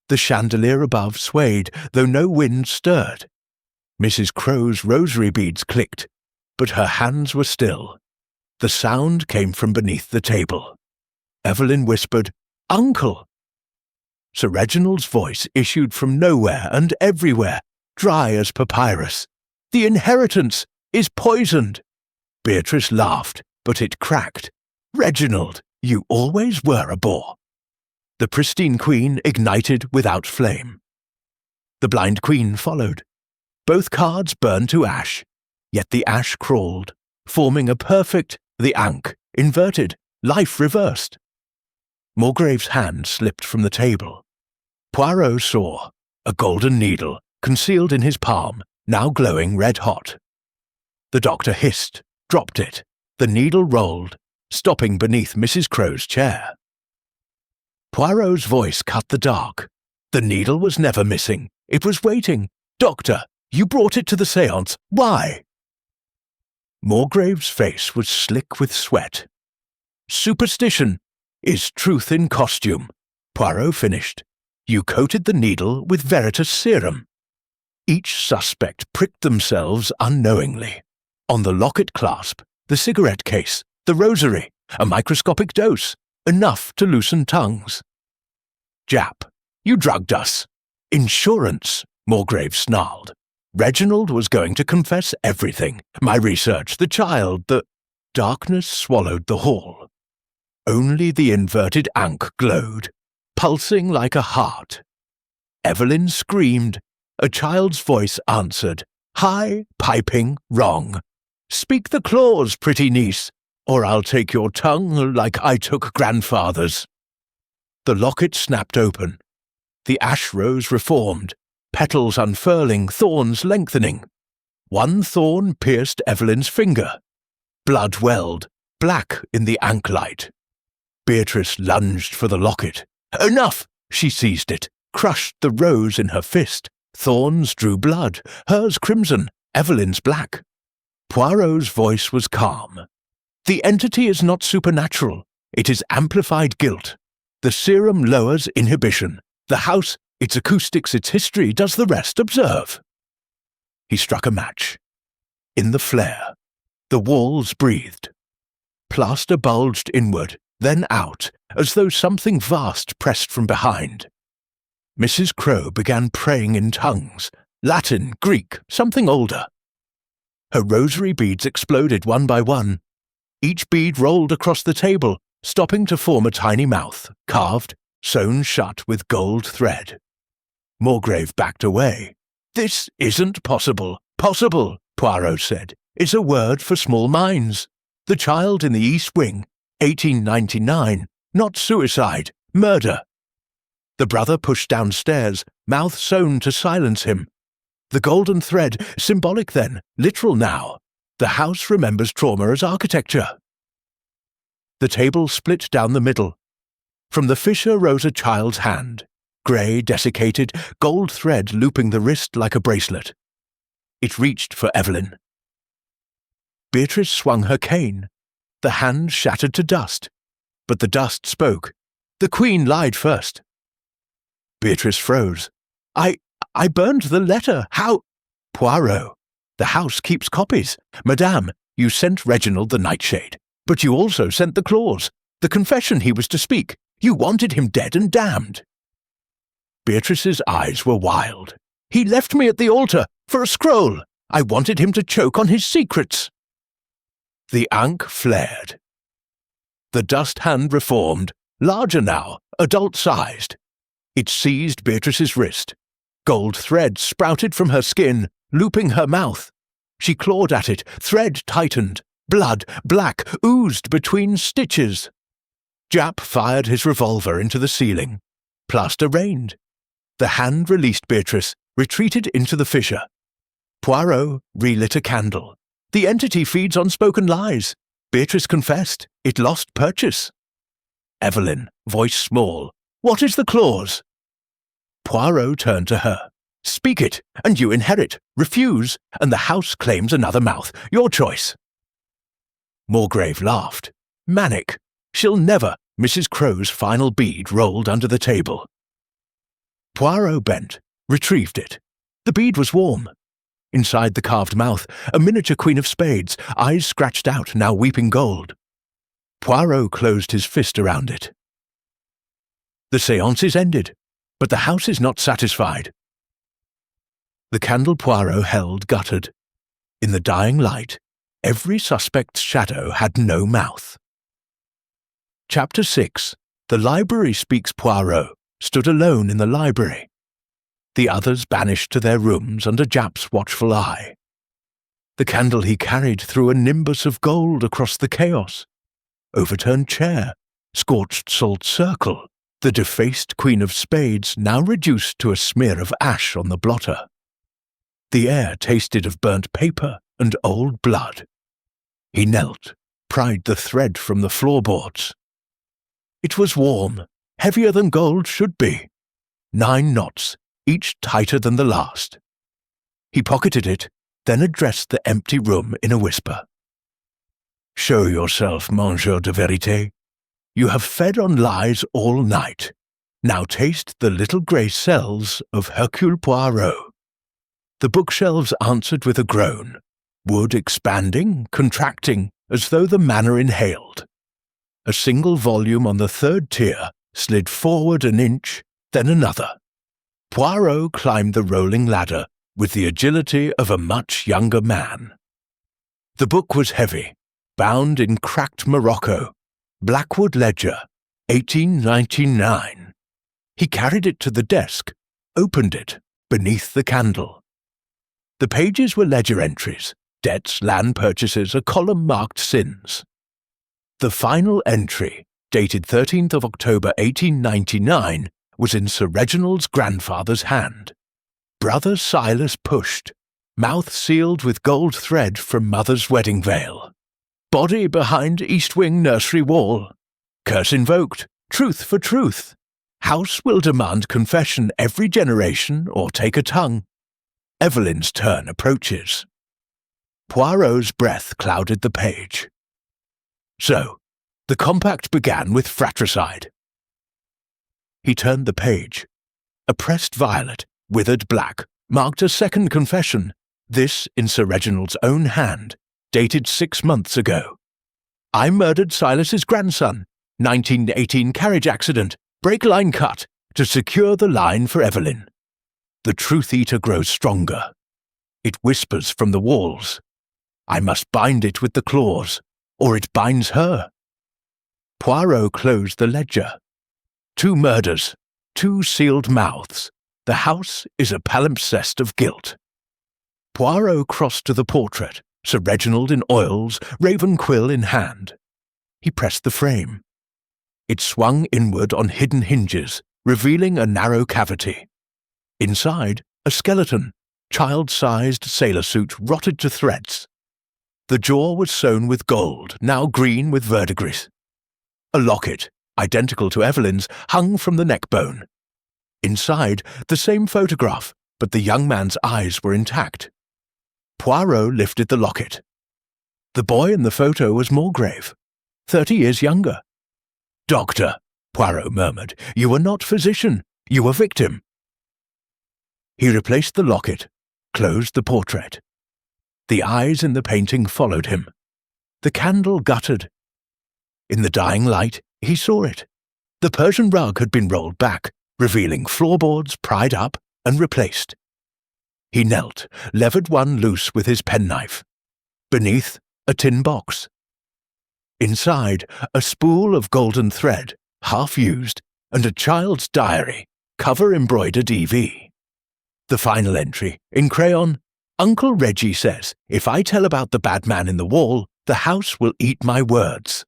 The chandelier above swayed, though no wind stirred. Mrs. Crowe's rosary beads clicked, but her hands were still. The sound came from beneath the table. Evelyn whispered, "Uncle!" Sir Reginald's voice issued from nowhere and everywhere, dry as papyrus. "The inheritance is poisoned." Beatrice laughed, but it cracked. "Reginald, you always were a bore." The pristine queen ignited without flame. The blind queen followed. Both cards burned to ash, yet the ash crawled, forming a perfect, the ankh, inverted, life reversed. Morsgrave's hand slipped from the table. Poirot saw a golden needle, concealed in his palm, now glowing red-hot. The doctor hissed, dropped it. The needle rolled, stopping beneath Mrs. Crowe's chair. Poirot's voice cut the dark. The needle was never missing. It was waiting. "Doctor, you brought it to the séance. Why?" Morsgrave's face was slick with sweat. "Superstition is truth in costume," Poirot finished. "You coated the needle with Veritas serum." Each suspect pricked themselves unknowingly. On the locket clasp, the cigarette case, the rosary, a microscopic dose, enough to loosen tongues. "Japp, you drugged us." "Insurance," Morsgrave snarled. "Reginald was going to confess everything. My research, the child, the—" Darkness swallowed the hall. Only the inverted ankh glowed, pulsing like a heart. Evelyn screamed. A child's voice answered, high, piping, wrong. "Speak the clause, pretty niece, or I'll take your tongue like I took grandfather's." The locket snapped open. The ash rose reformed, petals unfurling, thorns lengthening. One thorn pierced Evelyn's finger. Blood welled, black in the ankh light. Beatrice lunged for the locket. "Enough!" She seized it, crushed the rose in her fist. Thorns drew blood, hers crimson, Evelyn's black. Poirot's voice was calm. "The entity is not supernatural. It is amplified guilt. The serum lowers inhibition. The house, its acoustics, its history, does the rest. Observe." He struck a match. In the flare, the walls breathed. Plaster bulged inward, then out, as though something vast pressed from behind. Mrs. Crowe began praying in tongues, Latin, Greek, something older. Her rosary beads exploded one by one. Each bead rolled across the table, stopping to form a tiny mouth, carved, sewn shut with gold thread. Morgrave backed away. "This isn't possible." "Possible," Poirot said, "is a word for small minds. The child in the East Wing, 1899, not suicide, murder." The brother pushed downstairs, mouth sewn to silence him. The golden thread, symbolic then, literal now. The house remembers trauma as architecture. The table split down the middle. From the fissure rose a child's hand, grey, desiccated, gold thread looping the wrist like a bracelet. It reached for Evelyn. Beatrice swung her cane. The hand shattered to dust. But the dust spoke. The Queen lied first. Beatrice froze. I burned the letter. How? Poirot. The house keeps copies. Madame, you sent Reginald the nightshade. But you also sent the clause, the confession he was to speak. You wanted him dead and damned. Beatrice's eyes were wild. He left me at the altar for a scroll. I wanted him to choke on his secrets. The ankh flared. The dust hand reformed, larger now, adult-sized. It seized Beatrice's wrist. Gold thread sprouted from her skin, looping her mouth. She clawed at it, thread tightened. Blood, black, oozed between stitches. Japp fired his revolver into the ceiling. Plaster rained. The hand released Beatrice, retreated into the fissure. Poirot relit a candle. The entity feeds on spoken lies. Beatrice confessed. It lost purchase. Evelyn, voice small. What is the clause? Poirot turned to her. Speak it, and you inherit. Refuse, and the house claims another mouth. Your choice. Morgrave laughed. Manic. She'll never. Mrs. Crow's final bead rolled under the table. Poirot bent, retrieved it. The bead was warm. Inside the carved mouth, a miniature Queen of Spades, eyes scratched out, now weeping gold. Poirot closed his fist around it. The séance is ended, but the house is not satisfied. The candle Poirot held guttered. In the dying light, every suspect's shadow had no mouth. Chapter 6. The library speaks Poirot stood alone in the library. The others banished to their rooms under Japp's watchful eye. The candle he carried threw a nimbus of gold across the chaos. Overturned chair, scorched salt circle, the defaced Queen of Spades now reduced to a smear of ash on the blotter. The air tasted of burnt paper and old blood. He knelt, pried the thread from the floorboards. It was warm, heavier than gold should be. 9 knots, each tighter than the last. He pocketed it, then addressed the empty room in a whisper. Show yourself, Mangeur de Vérité. You have fed on lies all night. Now taste the little grey cells of Hercule Poirot. The bookshelves answered with a groan, wood expanding, contracting, as though the manor inhaled. A single volume on the 3rd tier slid forward an inch, then another. Poirot climbed the rolling ladder with the agility of a much younger man. The book was heavy, bound in cracked morocco, Blackwood Ledger, 1899. He carried it to the desk, opened it, beneath the candle. The pages were ledger entries, debts, land purchases, a column marked sins. The final entry, dated 13th of October 1899, was in Sir Reginald's grandfather's hand. Brother Silas pushed, mouth sealed with gold thread from mother's wedding veil. Body behind East Wing nursery wall. Curse invoked, truth for truth. House will demand confession every generation or take a tongue. Evelyn's turn approaches. Poirot's breath clouded the page. So, the compact began with fratricide. He turned the page. A pressed violet, withered black, marked a second confession, this in Sir Reginald's own hand, dated 6 months ago. I murdered Silas's grandson, 1918 carriage accident, brake line cut, to secure the line for Evelyn. The truth-eater grows stronger. It whispers from the walls. I must bind it with the claws, or it binds her. Poirot closed the ledger. 2 murders, 2 sealed mouths, The house is a palimpsest of guilt. Poirot crossed to the portrait, Sir Reginald in oils, raven quill in hand. He pressed the frame. It swung inward on hidden hinges, revealing a narrow cavity. Inside, a skeleton, child-sized sailor suit rotted to threads. The jaw was sewn with gold, now green with verdigris. A locket, identical to Evelyn's, hung from the neck bone. Inside, the same photograph, but the young man's eyes were intact. Poirot lifted the locket. The boy in the photo was more grave, 30 years younger. "Doctor," Poirot murmured, "you were not physician, you were victim." He replaced the locket, closed the portrait. The eyes in the painting followed him. The candle guttered. In the dying light, he saw it. The Persian rug had been rolled back, revealing floorboards pried up and replaced. He knelt, levered one loose with his penknife. Beneath, a tin box. Inside, a spool of golden thread, half used, and a child's diary, cover embroidered EV. The final entry, in crayon, "Uncle Reggie says, if I tell about the bad man in the wall, the house will eat my words.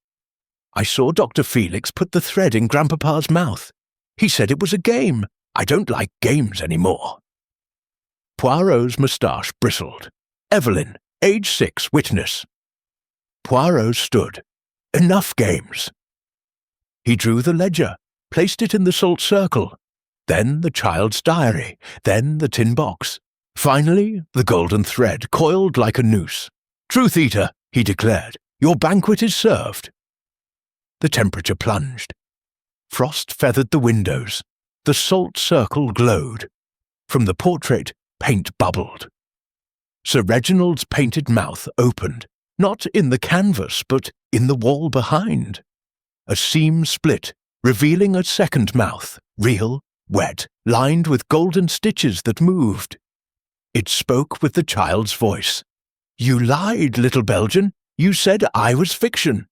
I saw Dr. Felix put the thread in Grandpapa's mouth. He said it was a game. I don't like games anymore." Poirot's moustache bristled. Evelyn, age 6, witness. Poirot stood. Enough games. He drew the ledger, placed it in the salt circle, then the child's diary, then the tin box. Finally, the golden thread coiled like a noose. "Truth eater," he declared, "your banquet is served." The temperature plunged. Frost feathered the windows. The salt circle glowed. From the portrait, paint bubbled. Sir Reginald's painted mouth opened, not in the canvas, but in the wall behind. A seam split, revealing a second mouth, real, wet, lined with golden stitches that moved. It spoke with the child's voice. "You lied, little Belgian. You said I was fiction."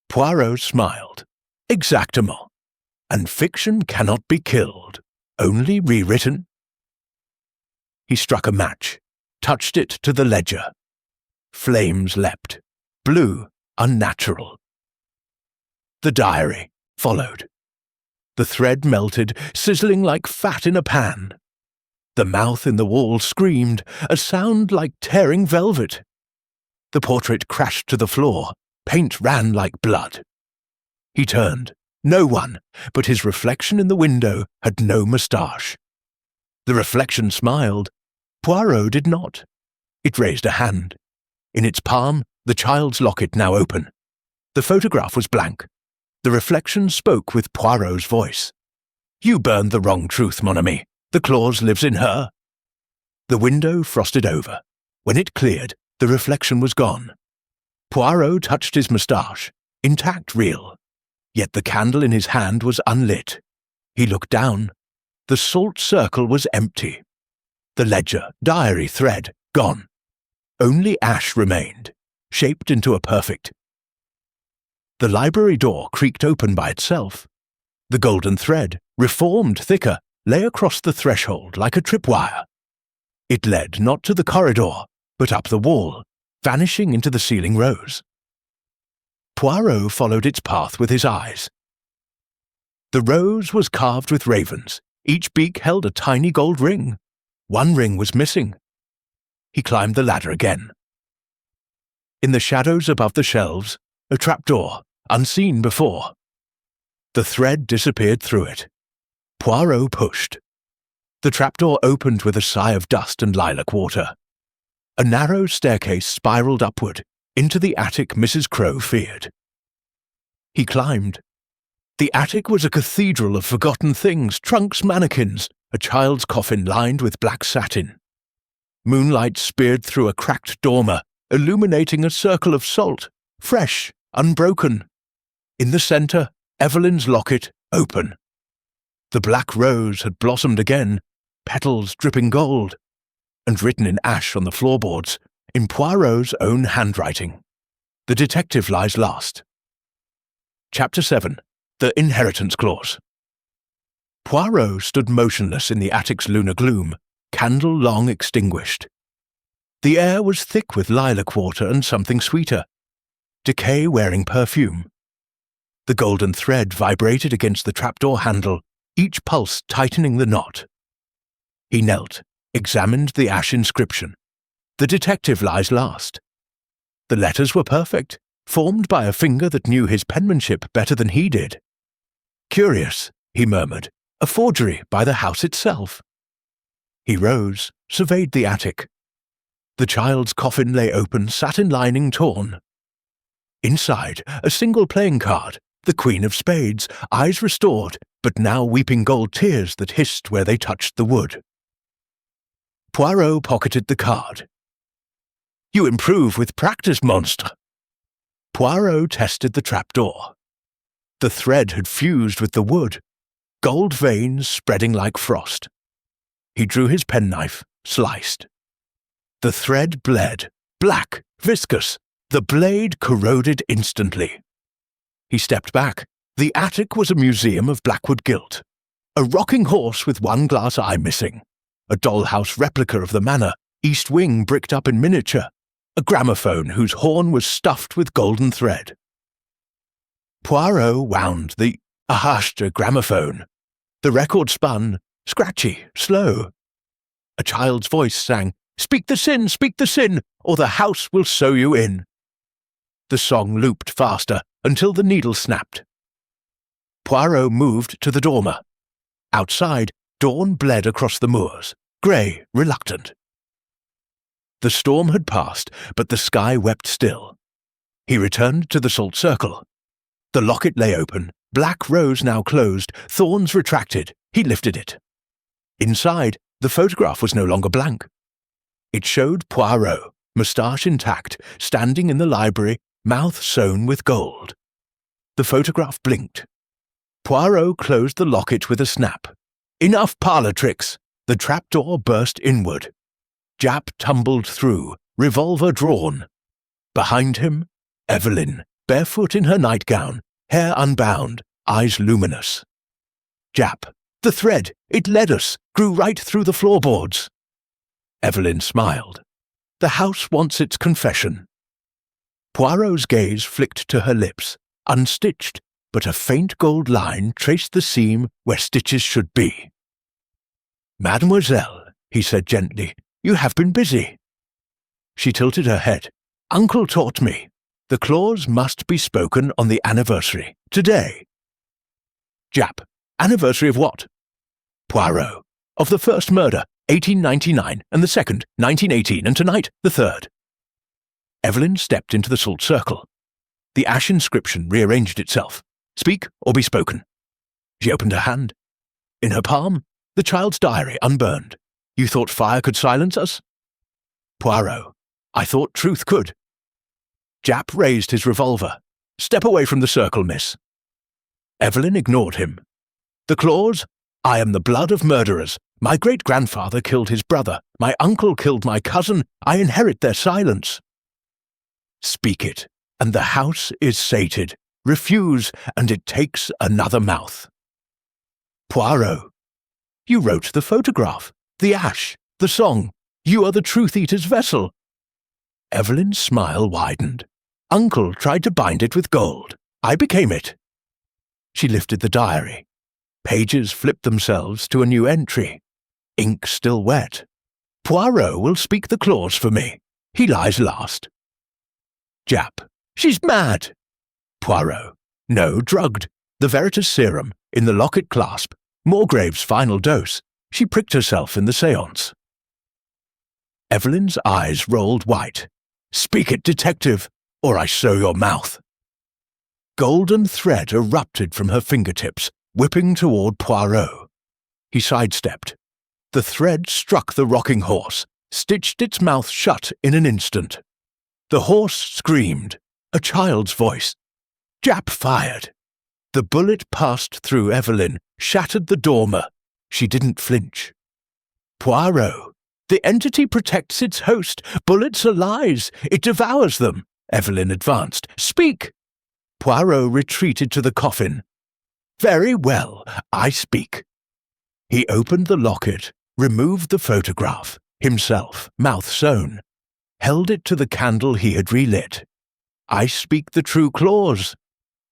Poirot smiled. "Exactement. And fiction cannot be killed, only rewritten." He struck a match, touched it to the ledger. Flames leapt, blue, unnatural. The diary followed. The thread melted, sizzling like fat in a pan. The mouth in the wall screamed, a sound like tearing velvet. The portrait crashed to the floor, paint ran like blood. He turned. No one, but his reflection in the window, had no moustache. The reflection smiled. Poirot did not. It raised a hand. In its palm, the child's locket now open. The photograph was blank. The reflection spoke with Poirot's voice. "You burned the wrong truth, mon ami. The clause lives in her." The window frosted over. When it cleared, the reflection was gone. Poirot touched his moustache, intact real. Yet the candle in his hand was unlit. He looked down. The salt circle was empty. The ledger, diary, thread, gone. Only ash remained, shaped into a perfect. The library door creaked open by itself. The golden thread, reformed thicker, lay across the threshold like a tripwire. It led not to the corridor, but up the wall, vanishing into the ceiling rose. Poirot followed its path with his eyes. The rose was carved with ravens. Each beak held a tiny gold ring. One ring was missing. He climbed the ladder again. In the shadows above the shelves, a trapdoor, unseen before. The thread disappeared through it. Poirot pushed. The trapdoor opened with a sigh of dust and lilac water. A narrow staircase spiraled upward, into the attic Mrs. Crowe feared. He climbed. The attic was a cathedral of forgotten things, trunks, mannequins, a child's coffin lined with black satin. Moonlight speared through a cracked dormer, illuminating a circle of salt, fresh, unbroken. In the centre, Evelyn's locket, open. The black rose had blossomed again, petals dripping gold, and written in ash on the floorboards, in Poirot's own handwriting. The detective lies last. Chapter 7. The Inheritance Clause. Poirot stood motionless in the attic's lunar gloom, candle long extinguished. The air was thick with lilac water and something sweeter, decay wearing perfume. The golden thread vibrated against the trapdoor handle, each pulse tightening the knot. He knelt, examined the ash inscription. The detective lies last. The letters were perfect, formed by a finger that knew his penmanship better than he did. Curious, he murmured, a forgery by the house itself. He rose, surveyed the attic. The child's coffin lay open, satin lining torn. Inside, a single playing card, the Queen of Spades, eyes restored, but now weeping gold tears that hissed where they touched the wood. Poirot pocketed the card. "You improve with practice, monstre." Poirot tested the trapdoor. The thread had fused with the wood, gold veins spreading like frost. He drew his penknife, sliced. The thread bled, black, viscous. The blade corroded instantly. He stepped back. The attic was a museum of Blackwood gilt. A rocking horse with one glass eye missing. A dollhouse replica of the manor, east wing bricked up in miniature. A gramophone whose horn was stuffed with golden thread. Poirot wound the ahashed gramophone. The record spun, scratchy, slow. A child's voice sang, speak the sin, or the house will sew you in." The song looped faster until the needle snapped. Poirot moved to the dormer. Outside, dawn bled across the moors, grey, reluctant. The storm had passed, but the sky wept still. He returned to the salt circle. The locket lay open, black rose now closed, thorns retracted. He lifted it. Inside, the photograph was no longer blank. It showed Poirot, moustache intact, standing in the library, mouth sewn with gold. The photograph blinked. Poirot closed the locket with a snap. Enough parlour tricks! The trapdoor burst inward. Japp tumbled through, revolver drawn. Behind him, Evelyn, barefoot in her nightgown, hair unbound, eyes luminous. Japp, the thread, it led us, grew right through the floorboards. Evelyn smiled. The house wants its confession. Poirot's gaze flicked to her lips, unstitched, but a faint gold line traced the seam where stitches should be. "Mademoiselle," he said gently, "you have been busy." She tilted her head. "Uncle taught me. The clause must be spoken on the anniversary, today." Japp, anniversary of what? Poirot, of the first murder, 1899, and the second, 1918, and tonight, the third. Evelyn stepped into the salt circle. The ash inscription rearranged itself. Speak or be spoken. She opened her hand. In her palm, the child's diary, unburned. You thought fire could silence us? Poirot, I thought truth could. Japp raised his revolver. Step away from the circle, miss. Evelyn ignored him. The clause? I am the blood of murderers. My great-grandfather killed his brother. My uncle killed my cousin. I inherit their silence. Speak it, and the house is sated. Refuse, and it takes another mouth. Poirot, you wrote the photograph, the ash, the song. You are the truth-eater's vessel. Evelyn's smile widened. Uncle tried to bind it with gold. I became it. She lifted the diary. Pages flipped themselves to a new entry. Ink still wet. Poirot will speak the clause for me. He lies last. Japp, she's mad. Poirot, no, drugged. The Veritas serum, in the locket clasp. Morgrave's final dose. She pricked herself in the séance. Evelyn's eyes rolled white. Speak it, detective, or I sew your mouth. Golden thread erupted from her fingertips, whipping toward Poirot. He sidestepped. The thread struck the rocking horse, stitched its mouth shut in an instant. The horse screamed, a child's voice. Japp fired. The bullet passed through Evelyn, shattered the dormer. She didn't flinch. Poirot, the entity protects its host. Bullets are lies. It devours them. Evelyn advanced. Speak. Poirot retreated to the coffin. Very well, I speak. He opened the locket, removed the photograph, himself, mouth sewn, held it to the candle he had relit. I speak the true clause.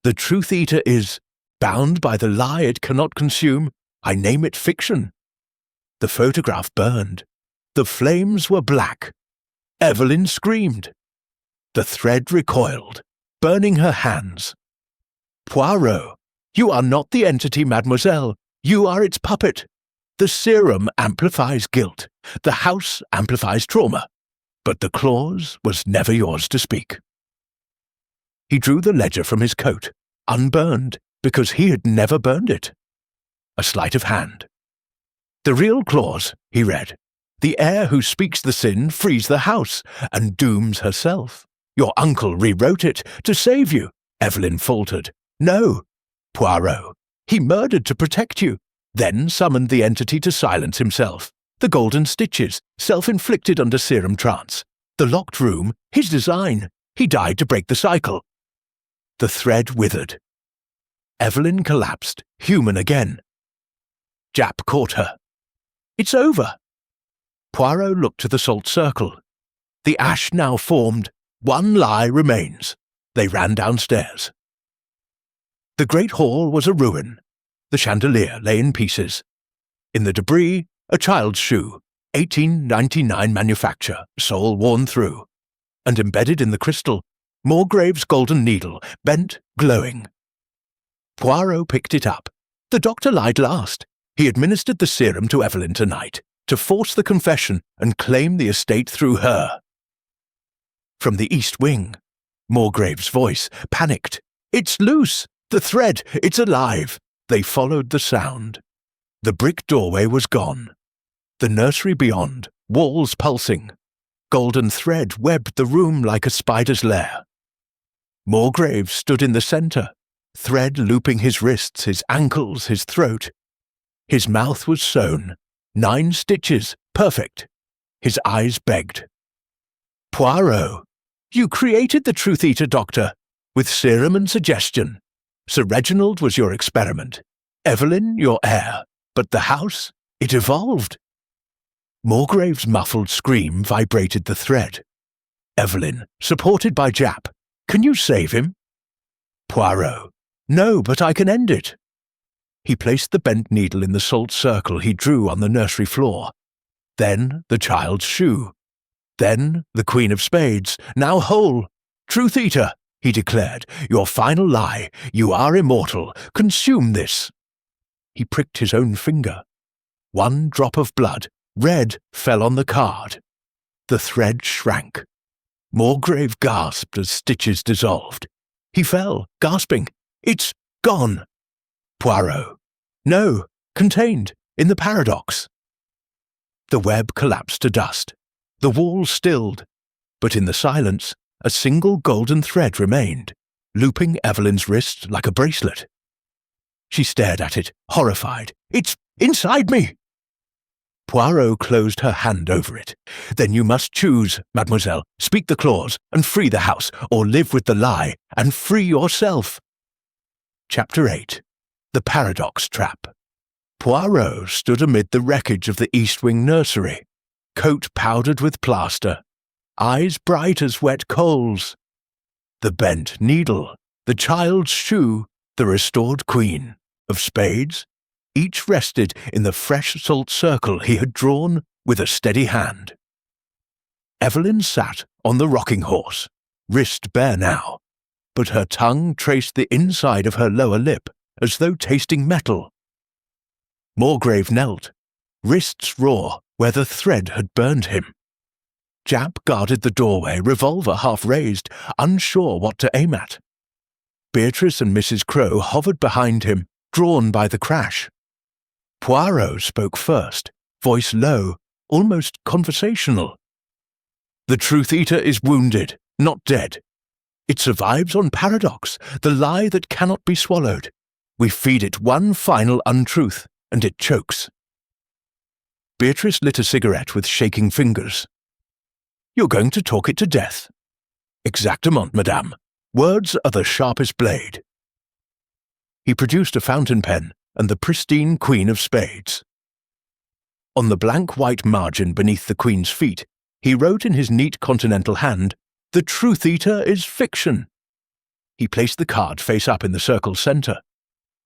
The truth-eater is bound by the lie it cannot consume. I name it fiction. The photograph burned. The flames were black. Evelyn screamed. The thread recoiled, burning her hands. Poirot, you are not the entity, mademoiselle. You are its puppet. The serum amplifies guilt. The house amplifies trauma. But the clause was never yours to speak. He drew the ledger from his coat, unburned, because he had never burned it. A sleight of hand. The real clause, he read. The heir who speaks the sin frees the house and dooms herself. Your uncle rewrote it to save you, Evelyn faltered. No, Poirot. He murdered to protect you, then summoned the entity to silence himself. The golden stitches, self-inflicted under serum trance. The locked room, his design. He died to break the cycle. The thread withered. Evelyn collapsed, human again. Japp caught her. It's over. Poirot looked to the salt circle. The ash now formed. One lie remains. They ran downstairs. The great hall was a ruin. The chandelier lay in pieces. In the debris, a child's shoe, 1899 manufacture, sole worn through. And embedded in the crystal, Moorgrave's golden needle, bent, glowing. Poirot picked it up. The doctor lied last. He administered the serum to Evelyn tonight, to force the confession and claim the estate through her. From the east wing, Moorgrave's voice, panicked. It's loose! The thread! It's alive! They followed the sound. The brick doorway was gone. The nursery beyond, walls pulsing. Golden thread webbed the room like a spider's lair. Moorgrave stood in the centre, thread looping his wrists, his ankles, his throat. His mouth was sewn, 9 stitches, perfect. His eyes begged. Poirot, you created the truth-eater, doctor, with serum and suggestion. Sir Reginald was your experiment, Evelyn your heir, but the house, it evolved. Moorgrave's muffled scream vibrated the thread. Evelyn, supported by Japp, can you save him? Poirot, no, but I can end it. He placed the bent needle in the salt circle he drew on the nursery floor. Then the child's shoe. Then the Queen of Spades, now whole. Truth-eater, he declared, your final lie. You are immortal. Consume this. He pricked his own finger. 1 drop of blood, red, fell on the card. The thread shrank. Moorgrave gasped as stitches dissolved. He fell, gasping. It's gone. Poirot. No, contained, in the paradox. The web collapsed to dust. The wall stilled. But in the silence, a single golden thread remained, looping Evelyn's wrist like a bracelet. She stared at it, horrified. It's inside me! Poirot closed her hand over it. Then you must choose, mademoiselle. Speak the clause, and free the house, or live with the lie, and free yourself. Chapter 8. The Paradox Trap. Poirot stood amid the wreckage of the East Wing nursery, coat powdered with plaster, eyes bright as wet coals. The bent needle, the child's shoe, the restored Queen of Spades, each rested in the fresh salt circle he had drawn with a steady hand. Evelyn sat on the rocking horse, wrist bare now, but her tongue traced the inside of her lower lip as though tasting metal. Moorgrave knelt, wrists raw where the thread had burned him. Japp guarded the doorway, revolver half raised, unsure what to aim at. Beatrice and Mrs. Crowe hovered behind him, drawn by the crash. Poirot spoke first, voice low, almost conversational. The truth-eater is wounded, not dead. It survives on paradox, the lie that cannot be swallowed. We feed it one final untruth, and it chokes. Beatrice lit a cigarette with shaking fingers. You're going to talk it to death. Exactement, madame. Words are the sharpest blade. He produced a fountain pen and the pristine Queen of Spades. On the blank white margin beneath the Queen's feet, he wrote in his neat continental hand, "The Truth Eater is fiction." He placed the card face up in the circle's centre.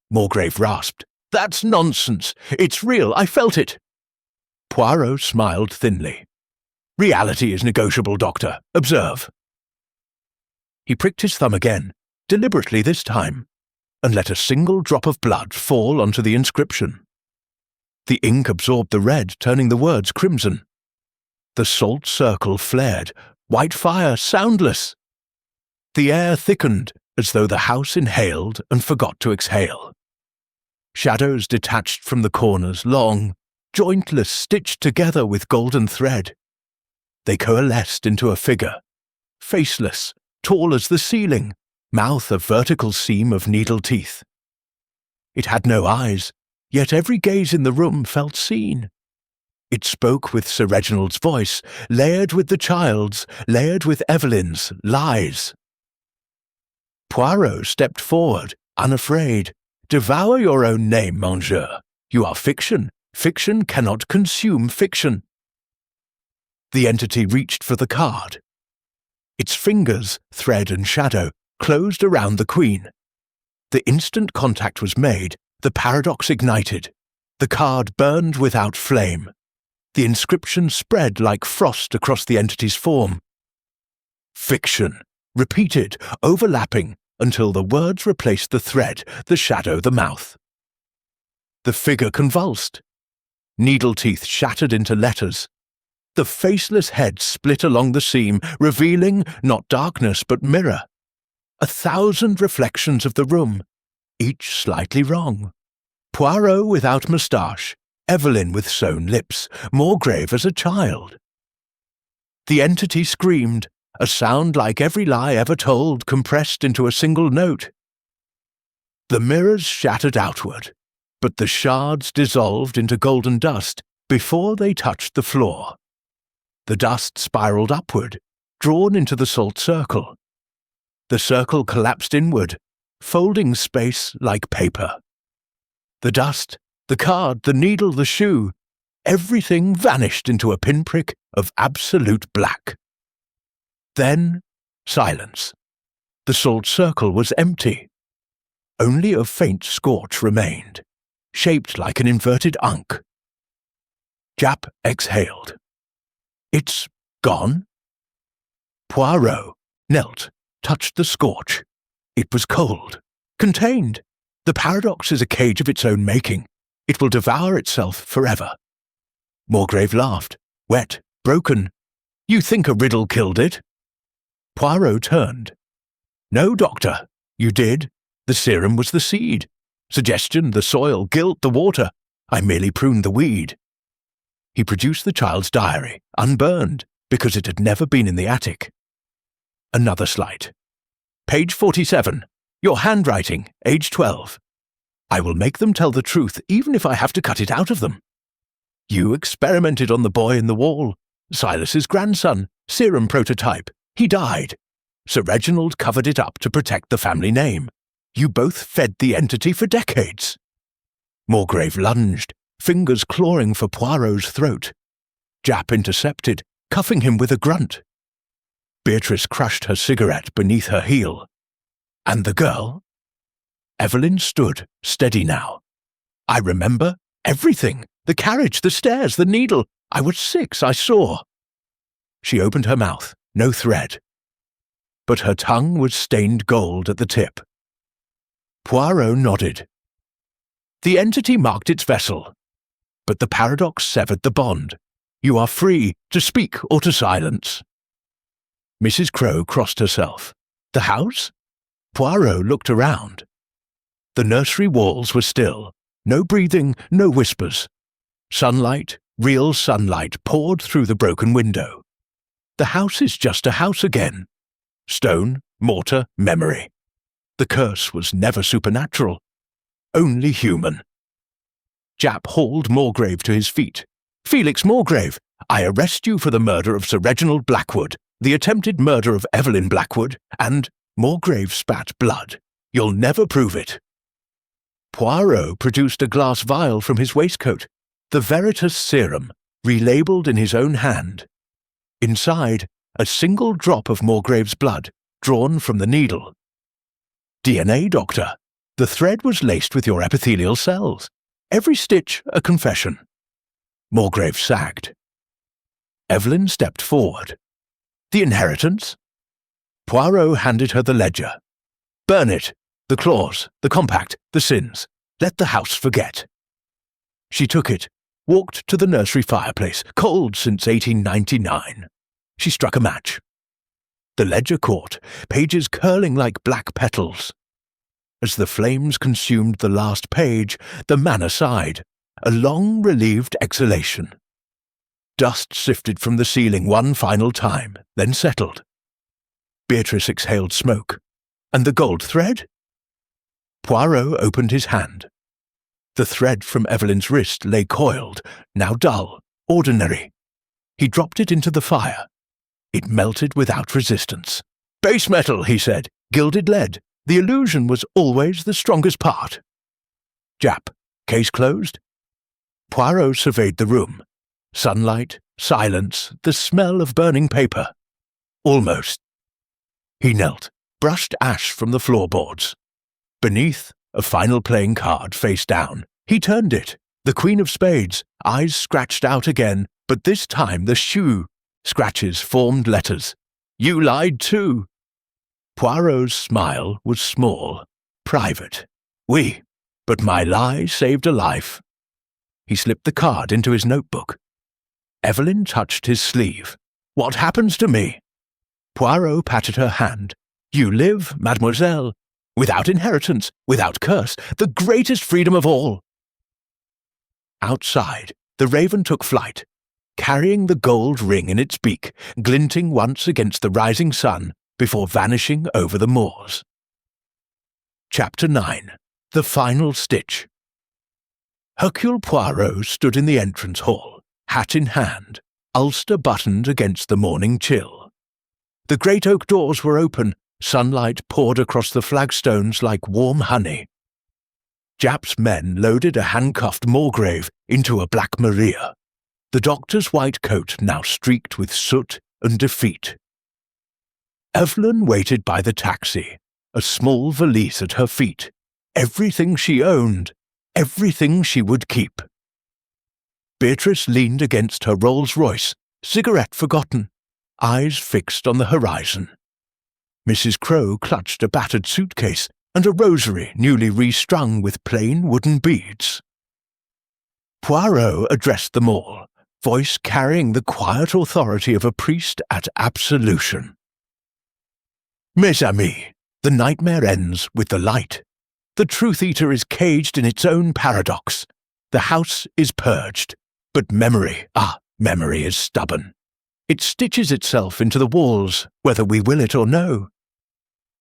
Morgrave rasped, "That's nonsense! It's real! I felt it!" Poirot smiled thinly. "Reality is negotiable, Doctor. Observe." He pricked his thumb again, deliberately this time, and let a single drop of blood fall onto the inscription. The ink absorbed the red, turning the words crimson. The salt circle flared, white fire soundless. The air thickened, as though the house inhaled and forgot to exhale. Shadows detached from the corners, long, jointless, stitched together with golden thread. They coalesced into a figure, faceless, tall as the ceiling, mouth a vertical seam of needle teeth. It had no eyes, yet every gaze in the room felt seen. It spoke with Sir Reginald's voice, layered with the child's, layered with Evelyn's, lies. Poirot stepped forward, unafraid. "Devour your own name, monsieur. You are fiction. Fiction cannot consume fiction." The entity reached for the card. Its fingers, thread and shadow, closed around the Queen. The instant contact was made, the paradox ignited. The card burned without flame. The inscription spread like frost across the entity's form. Fiction, repeated, overlapping, until the words replaced the thread, the shadow, the mouth. The figure convulsed. Needle teeth shattered into letters. The faceless head split along the seam, revealing not darkness but mirror. 1,000 reflections of the room, each slightly wrong. Poirot without moustache, Evelyn with sewn lips, Morgrave as a child. The entity screamed, a sound like every lie ever told compressed into a single note. The mirrors shattered outward, but the shards dissolved into golden dust before they touched the floor. The dust spiraled upward, drawn into the salt circle. The circle collapsed inward, folding space like paper. The dust, the card, the needle, the shoe, everything vanished into a pinprick of absolute black. Then, silence. The salt circle was empty. Only a faint scorch remained, shaped like an inverted ankh. Japp exhaled. "It's gone?" Poirot knelt, touched the scorch. It was cold, contained. The paradox is a cage of its own making. It will devour itself forever. Morgrave laughed, wet, broken. "You think a riddle killed it?" Poirot turned. "No, Doctor. You did. The serum was the seed. Suggestion, the soil, guilt, the water. I merely pruned the weed." He produced the child's diary, unburned, because it had never been in the attic. Another slight. "Page 47. Your handwriting, age 12. I will make them tell the truth even if I have to cut it out of them. You experimented on the boy in the wall. Silas's grandson, serum prototype. He died. Sir Reginald covered it up to protect the family name. You both fed the entity for decades." Morgrave lunged, fingers clawing for Poirot's throat. Japp intercepted, cuffing him with a grunt. Beatrice crushed her cigarette beneath her heel. And the girl? Evelyn stood, steady now. "I remember everything. The carriage, the stairs, the needle. I was 6, I saw." She opened her mouth, no thread. But her tongue was stained gold at the tip. Poirot nodded. "The entity marked its vessel. But the paradox severed the bond. You are free to speak or to silence." Mrs. Crowe crossed herself. The house? Poirot looked around. The nursery walls were still. No breathing, no whispers. Sunlight, real sunlight, poured through the broken window. The house is just a house again. Stone, mortar, memory. The curse was never supernatural. Only human. Japp hauled Morgrave to his feet. "Felix Morgrave, I arrest you for the murder of Sir Reginald Blackwood, the attempted murder of Evelyn Blackwood, and—" Morgrave spat blood. "You'll never prove it." Poirot produced a glass vial from his waistcoat. The Veritas serum, relabeled in his own hand. Inside, a single drop of Morgrave's blood, drawn from the needle. DNA, Doctor. The thread was laced with your epithelial cells. Every stitch a confession. Morgrave sagged. Evelyn stepped forward. The inheritance? Poirot handed her the ledger. Burn it. The clause, the compact, the sins. Let the house forget. She took it, walked to the nursery fireplace, cold since 1899. She struck a match. The ledger caught, pages curling like black petals. As the flames consumed the last page, the manner sighed, a long, relieved exhalation. Dust sifted from the ceiling one final time, then settled. Beatrice exhaled smoke. And the gold thread? Poirot opened his hand. The thread from Evelyn's wrist lay coiled, now dull, ordinary. He dropped it into the fire. It melted without resistance. Base metal, he said, gilded lead. The illusion was always the strongest part. Jap, case closed? Poirot surveyed the room. Sunlight, silence, the smell of burning paper. Almost. He knelt, brushed ash from the floorboards. Beneath, a final playing card face down. He turned it. The Queen of Spades, eyes scratched out again, but this time the shoe. Scratches formed letters. You lied too. Poirot's smile was small, private. Oui, but my lie saved a life. He slipped the card into his notebook. Evelyn touched his sleeve. What happens to me? Poirot patted her hand. You live, mademoiselle, without inheritance, without curse, the greatest freedom of all. Outside, the raven took flight, carrying the gold ring in its beak, glinting once against the rising sun before vanishing over the moors. Chapter 9. The Final Stitch. Hercule Poirot stood in the entrance hall, hat in hand, ulster buttoned against the morning chill. The great oak doors were open, sunlight poured across the flagstones like warm honey. Jap's men loaded a handcuffed Morgrave into a Black Maria, the doctor's white coat now streaked with soot and defeat. Evelyn waited by the taxi, a small valise at her feet, everything she owned, everything she would keep. Beatrice leaned against her Rolls-Royce, cigarette forgotten, eyes fixed on the horizon. Mrs. Crowe clutched a battered suitcase and a rosary newly restrung with plain wooden beads. Poirot addressed them all, voice carrying the quiet authority of a priest at absolution. Mes amis, the nightmare ends with the light. The truth-eater is caged in its own paradox. The house is purged, but memory is stubborn. It stitches itself into the walls, whether we will it or no.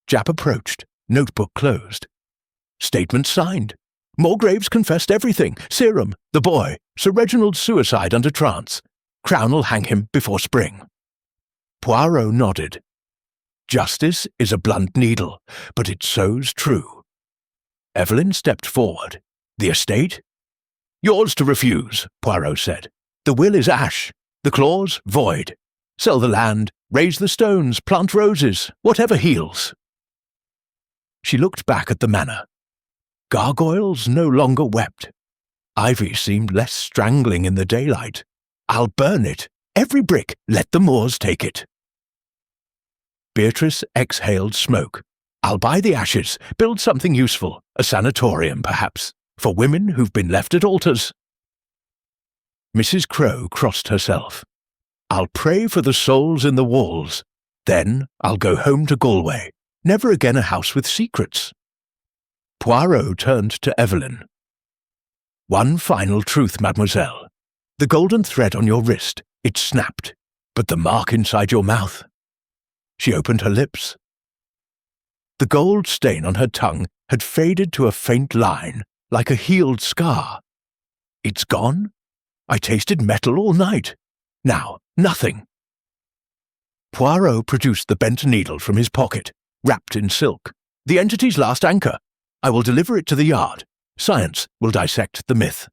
Jap approached, notebook closed. Statement signed. Morgrave's confessed everything. Serum, the boy, Sir Reginald's suicide under trance. Crown'll hang him before spring. Poirot nodded. Justice is a blunt needle, but it sews true. Evelyn stepped forward. The estate? Yours to refuse, Poirot said. The will is ash. The clause, void. Sell the land, raise the stones, plant roses, whatever heals. She looked back at the manor. Gargoyles no longer wept. Ivy seemed less strangling in the daylight. I'll burn it. Every brick, let the Moors take it. Beatrice exhaled smoke. I'll buy the ashes, build something useful, a sanatorium perhaps, for women who've been left at altars. Mrs. Crowe crossed herself. I'll pray for the souls in the walls. Then I'll go home to Galway. Never again a house with secrets. Poirot turned to Evelyn. One final truth, mademoiselle. The golden thread on your wrist, it snapped, but the mark inside your mouth. She opened her lips. The gold stain on her tongue had faded to a faint line, like a healed scar. It's gone? I tasted metal all night. Now, nothing. Poirot produced the bent needle from his pocket, wrapped in silk. The entity's last anchor. I will deliver it to the yard. Science will dissect the myth.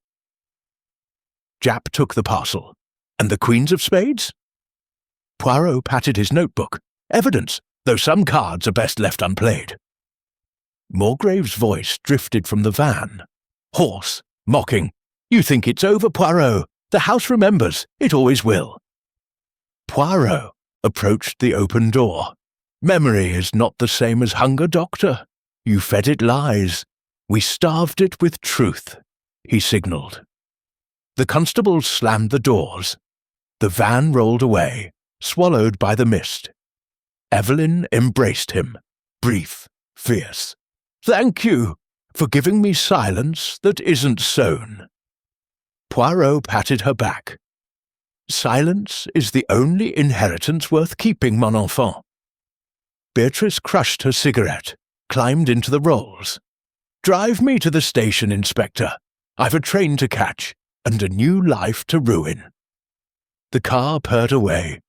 Japp took the parcel. And the Queens of Spades? Poirot patted his notebook. Evidence, though some cards are best left unplayed. Morgrave's voice drifted from the van. Hoarse, mocking. You think it's over, Poirot. The house remembers. It always will. Poirot approached the open door. Memory is not the same as hunger, Doctor. You fed it lies. We starved it with truth, he signalled. The constables slammed the doors. The van rolled away, swallowed by the mist. Evelyn embraced him, brief, fierce. Thank you for giving me silence that isn't sewn. Poirot patted her back. Silence is the only inheritance worth keeping, mon enfant. Beatrice crushed her cigarette, climbed into the rolls. Drive me to the station, Inspector. I've a train to catch and a new life to ruin. The car purred away.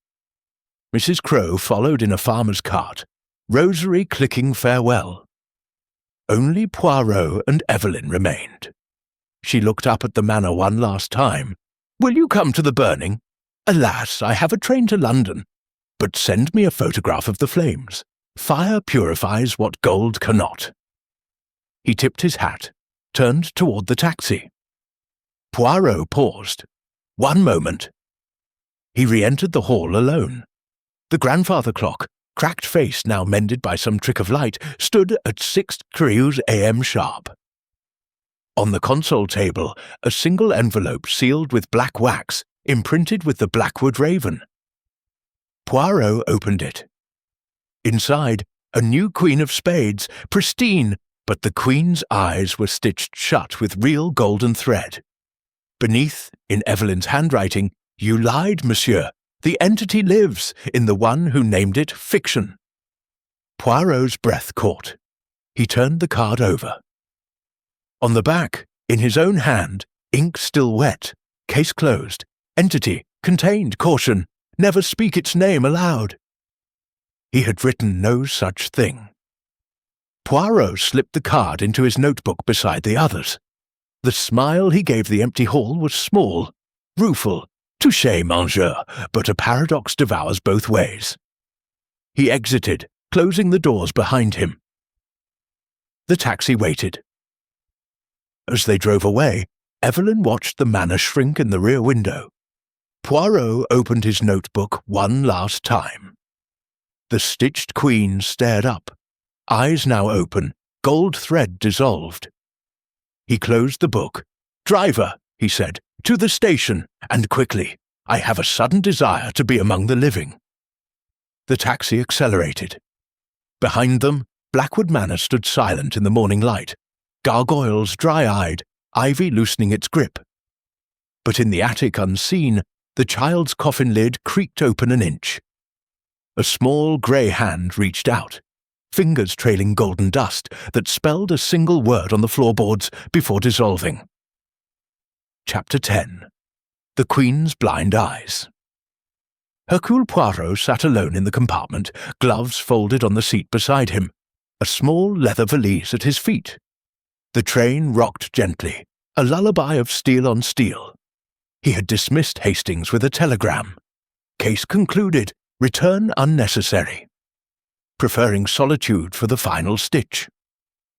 Mrs. Crowe followed in a farmer's cart, rosary clicking farewell. Only Poirot and Evelyn remained. She looked up at the manor one last time. Will you come to the burning? Alas, I have a train to London. But send me a photograph of the flames. Fire purifies what gold cannot. He tipped his hat, turned toward the taxi. Poirot paused. One moment. He re-entered the hall alone. The grandfather clock, cracked face now mended by some trick of light, stood at 6 Creuse a.m. sharp. On the console table, a single envelope sealed with black wax, imprinted with the Blackwood raven. Poirot opened it. Inside, a new Queen of Spades, pristine, but the Queen's eyes were stitched shut with real golden thread. Beneath, in Evelyn's handwriting, You lied, monsieur. The entity lives in the one who named it Fiction. Poirot's breath caught. He turned the card over. On the back, in his own hand, ink still wet, case closed, entity, contained, caution, never speak its name aloud. He had written no such thing. Poirot slipped the card into his notebook beside the others. The smile he gave the empty hall was small, rueful, touché, monsieur, but a paradox devours both ways. He exited, closing the doors behind him. The taxi waited. As they drove away, Evelyn watched the manor shrink in the rear window. Poirot opened his notebook one last time. The stitched queen stared up, eyes now open, gold thread dissolved. He closed the book. Driver, he said, to the station, and quickly. I have a sudden desire to be among the living. The taxi accelerated. Behind them, Blackwood Manor stood silent in the morning light, gargoyles dry-eyed, ivy loosening its grip. But in the attic unseen, the child's coffin lid creaked open an inch. A small grey hand reached out, fingers trailing golden dust that spelled a single word on the floorboards before dissolving. Chapter 10. The Queen's Blind Eyes. Hercule Poirot sat alone in the compartment, gloves folded on the seat beside him, a small leather valise at his feet. The train rocked gently, a lullaby of steel on steel. He had dismissed Hastings with a telegram. Case concluded, return unnecessary. Preferring solitude for the final stitch.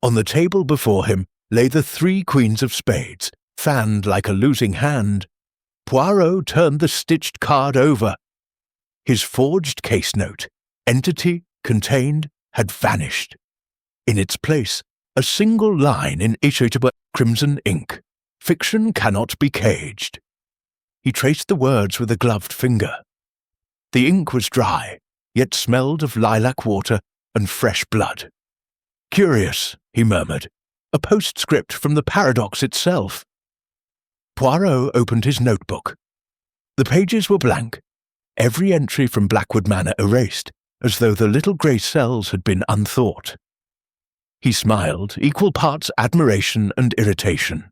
On the table before him lay the 3 queens of spades, fanned like a losing hand. Poirot turned the stitched card over. His forged case note, entity, contained, had vanished. In its place, a single line in Échappé crimson ink. Fiction cannot be caged. He traced the words with a gloved finger. The ink was dry, yet smelled of lilac water and fresh blood. Curious, he murmured, a postscript from the paradox itself. Poirot opened his notebook. The pages were blank, every entry from Blackwood Manor erased, as though the little grey cells had been unthought. He smiled, equal parts admiration and irritation.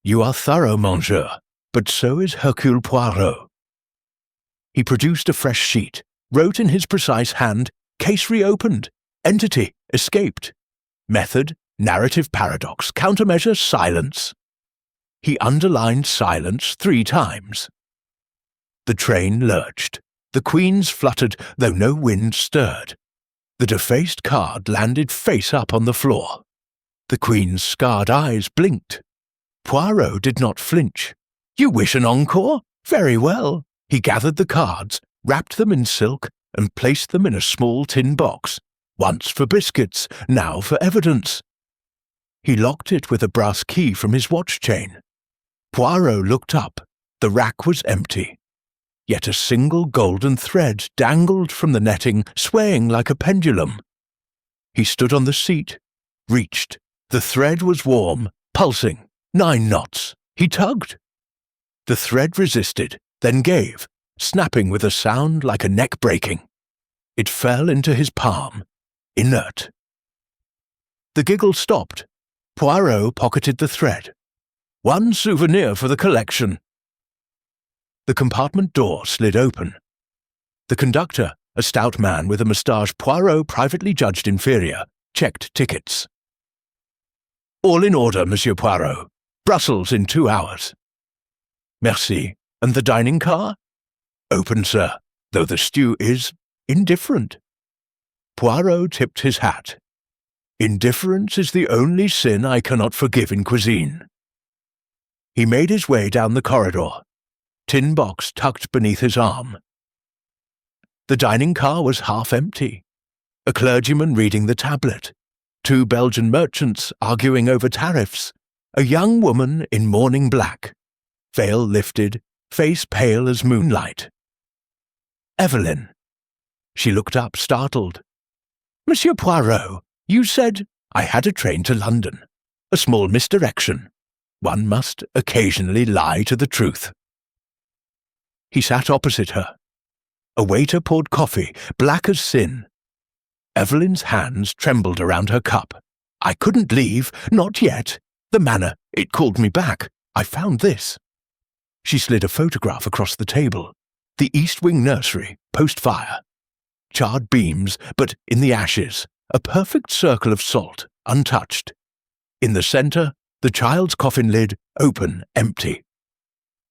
You are thorough, monsieur, but so is Hercule Poirot. He produced a fresh sheet, wrote in his precise hand, case reopened, entity escaped, method, narrative paradox, countermeasure, silence. He underlined silence 3 times. The train lurched. The queens fluttered, though no wind stirred. The defaced card landed face up on the floor. The queen's scarred eyes blinked. Poirot did not flinch. "You wish an encore? Very well." He gathered the cards, wrapped them in silk, and placed them in a small tin box, once for biscuits, now for evidence. He locked it with a brass key from his watch chain. Poirot looked up. The rack was empty. Yet a single golden thread dangled from the netting, swaying like a pendulum. He stood on the seat, reached. The thread was warm, pulsing, 9 knots. He tugged. The thread resisted, then gave, snapping with a sound like a neck breaking. It fell into his palm, inert. The giggle stopped. Poirot pocketed the thread. "One souvenir for the collection." The compartment door slid open. The conductor, a stout man with a moustache Poirot privately judged inferior, checked tickets. "All in order, Monsieur Poirot. Brussels in 2 hours." "Merci. And the dining car?" "Open, sir, though the stew is indifferent." Poirot tipped his hat. "Indifference is the only sin I cannot forgive in cuisine." He made his way down the corridor, tin box tucked beneath his arm. The dining car was half empty. A clergyman reading the tablet, 2 Belgian merchants arguing over tariffs, a young woman in mourning black, veil lifted, face pale as moonlight. Evelyn. She looked up, startled. "Monsieur Poirot, you said—" "I had a train to London. A small misdirection. One must occasionally lie to the truth." He sat opposite her. A waiter poured coffee, black as sin. Evelyn's hands trembled around her cup. "I couldn't leave, not yet. The manor, it called me back. I found this." She slid a photograph across the table. The East Wing nursery, post-fire. Charred beams, but in the ashes, a perfect circle of salt, untouched. In the centre, the child's coffin lid, open, empty.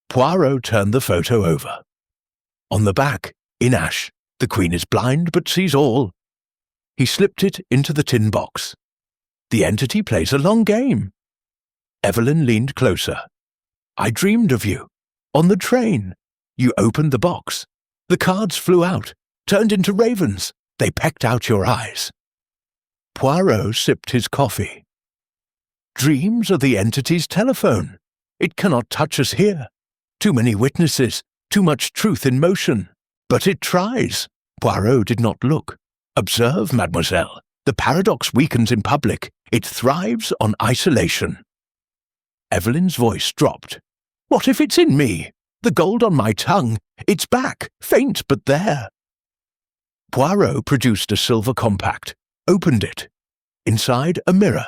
Poirot turned the photo over. On the back, in ash, the Queen is blind but sees all. He slipped it into the tin box. The entity plays a long game. Evelyn leaned closer. "I dreamed of you. On the train. You opened the box. The cards flew out, turned into ravens. They pecked out your eyes." Poirot sipped his coffee. "Dreams are the entity's telephone. It cannot touch us here. Too many witnesses, too much truth in motion. But it tries." Poirot did not look. "Observe, mademoiselle. The paradox weakens in public. It thrives on isolation." Evelyn's voice dropped. "What if it's in me? The gold on my tongue. It's back, faint but there." Poirot produced a silver compact, opened it. Inside, a mirror.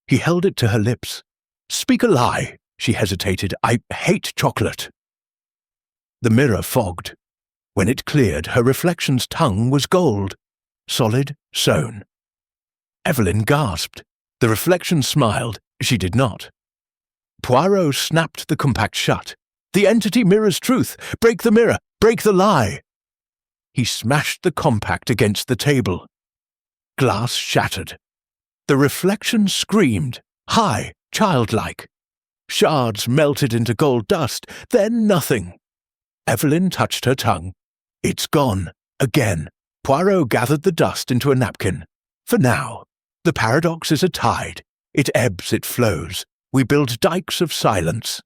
He held it to her lips. "Speak a lie." She hesitated. "I hate chocolate." The mirror fogged. When it cleared, her reflection's tongue was gold. Solid, sewn. Evelyn gasped. The reflection smiled. She did not. Poirot snapped the compact shut. "The entity mirrors truth. Break the mirror. Break the lie." He smashed the compact against the table. Glass shattered. The reflection screamed, high, childlike. Shards melted into gold dust, then nothing. Evelyn touched her tongue. "It's gone. Again." Poirot gathered the dust into a napkin. "For now. The paradox is a tide. It ebbs, it flows. We build dikes of silence."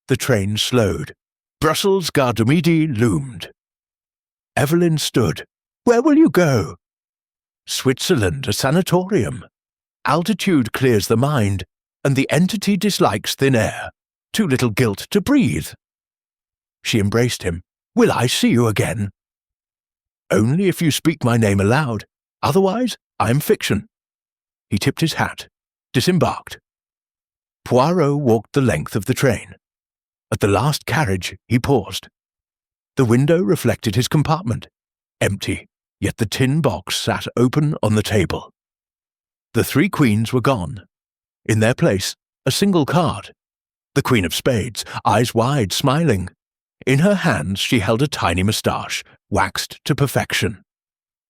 The train slowed. Brussels Gare du Midi loomed. Evelyn stood. "Where will you go?" "Switzerland, a sanatorium. Altitude clears the mind, and the entity dislikes thin air. Too little guilt to breathe." She embraced him. "Will I see you again?" "Only if you speak my name aloud. Otherwise, I am fiction." He tipped his hat, disembarked. Poirot walked the length of the train. At the last carriage, he paused. The window reflected his compartment, empty, yet the tin box sat open on the table. The 3 queens were gone. In their place, a single card. the Queen of Spades, eyes wide, smiling. In her hands she held a tiny moustache, waxed to perfection.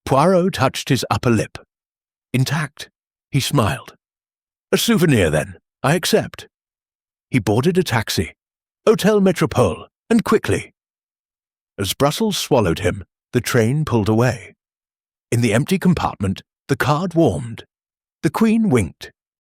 Poirot touched his upper lip. Intact. He smiled. A souvenir, then. I accept. He boarded a taxi. Hôtel Métropole, and quickly. As Brussels swallowed him, the train pulled away. In the empty compartment, the card warmed. The Queen winked.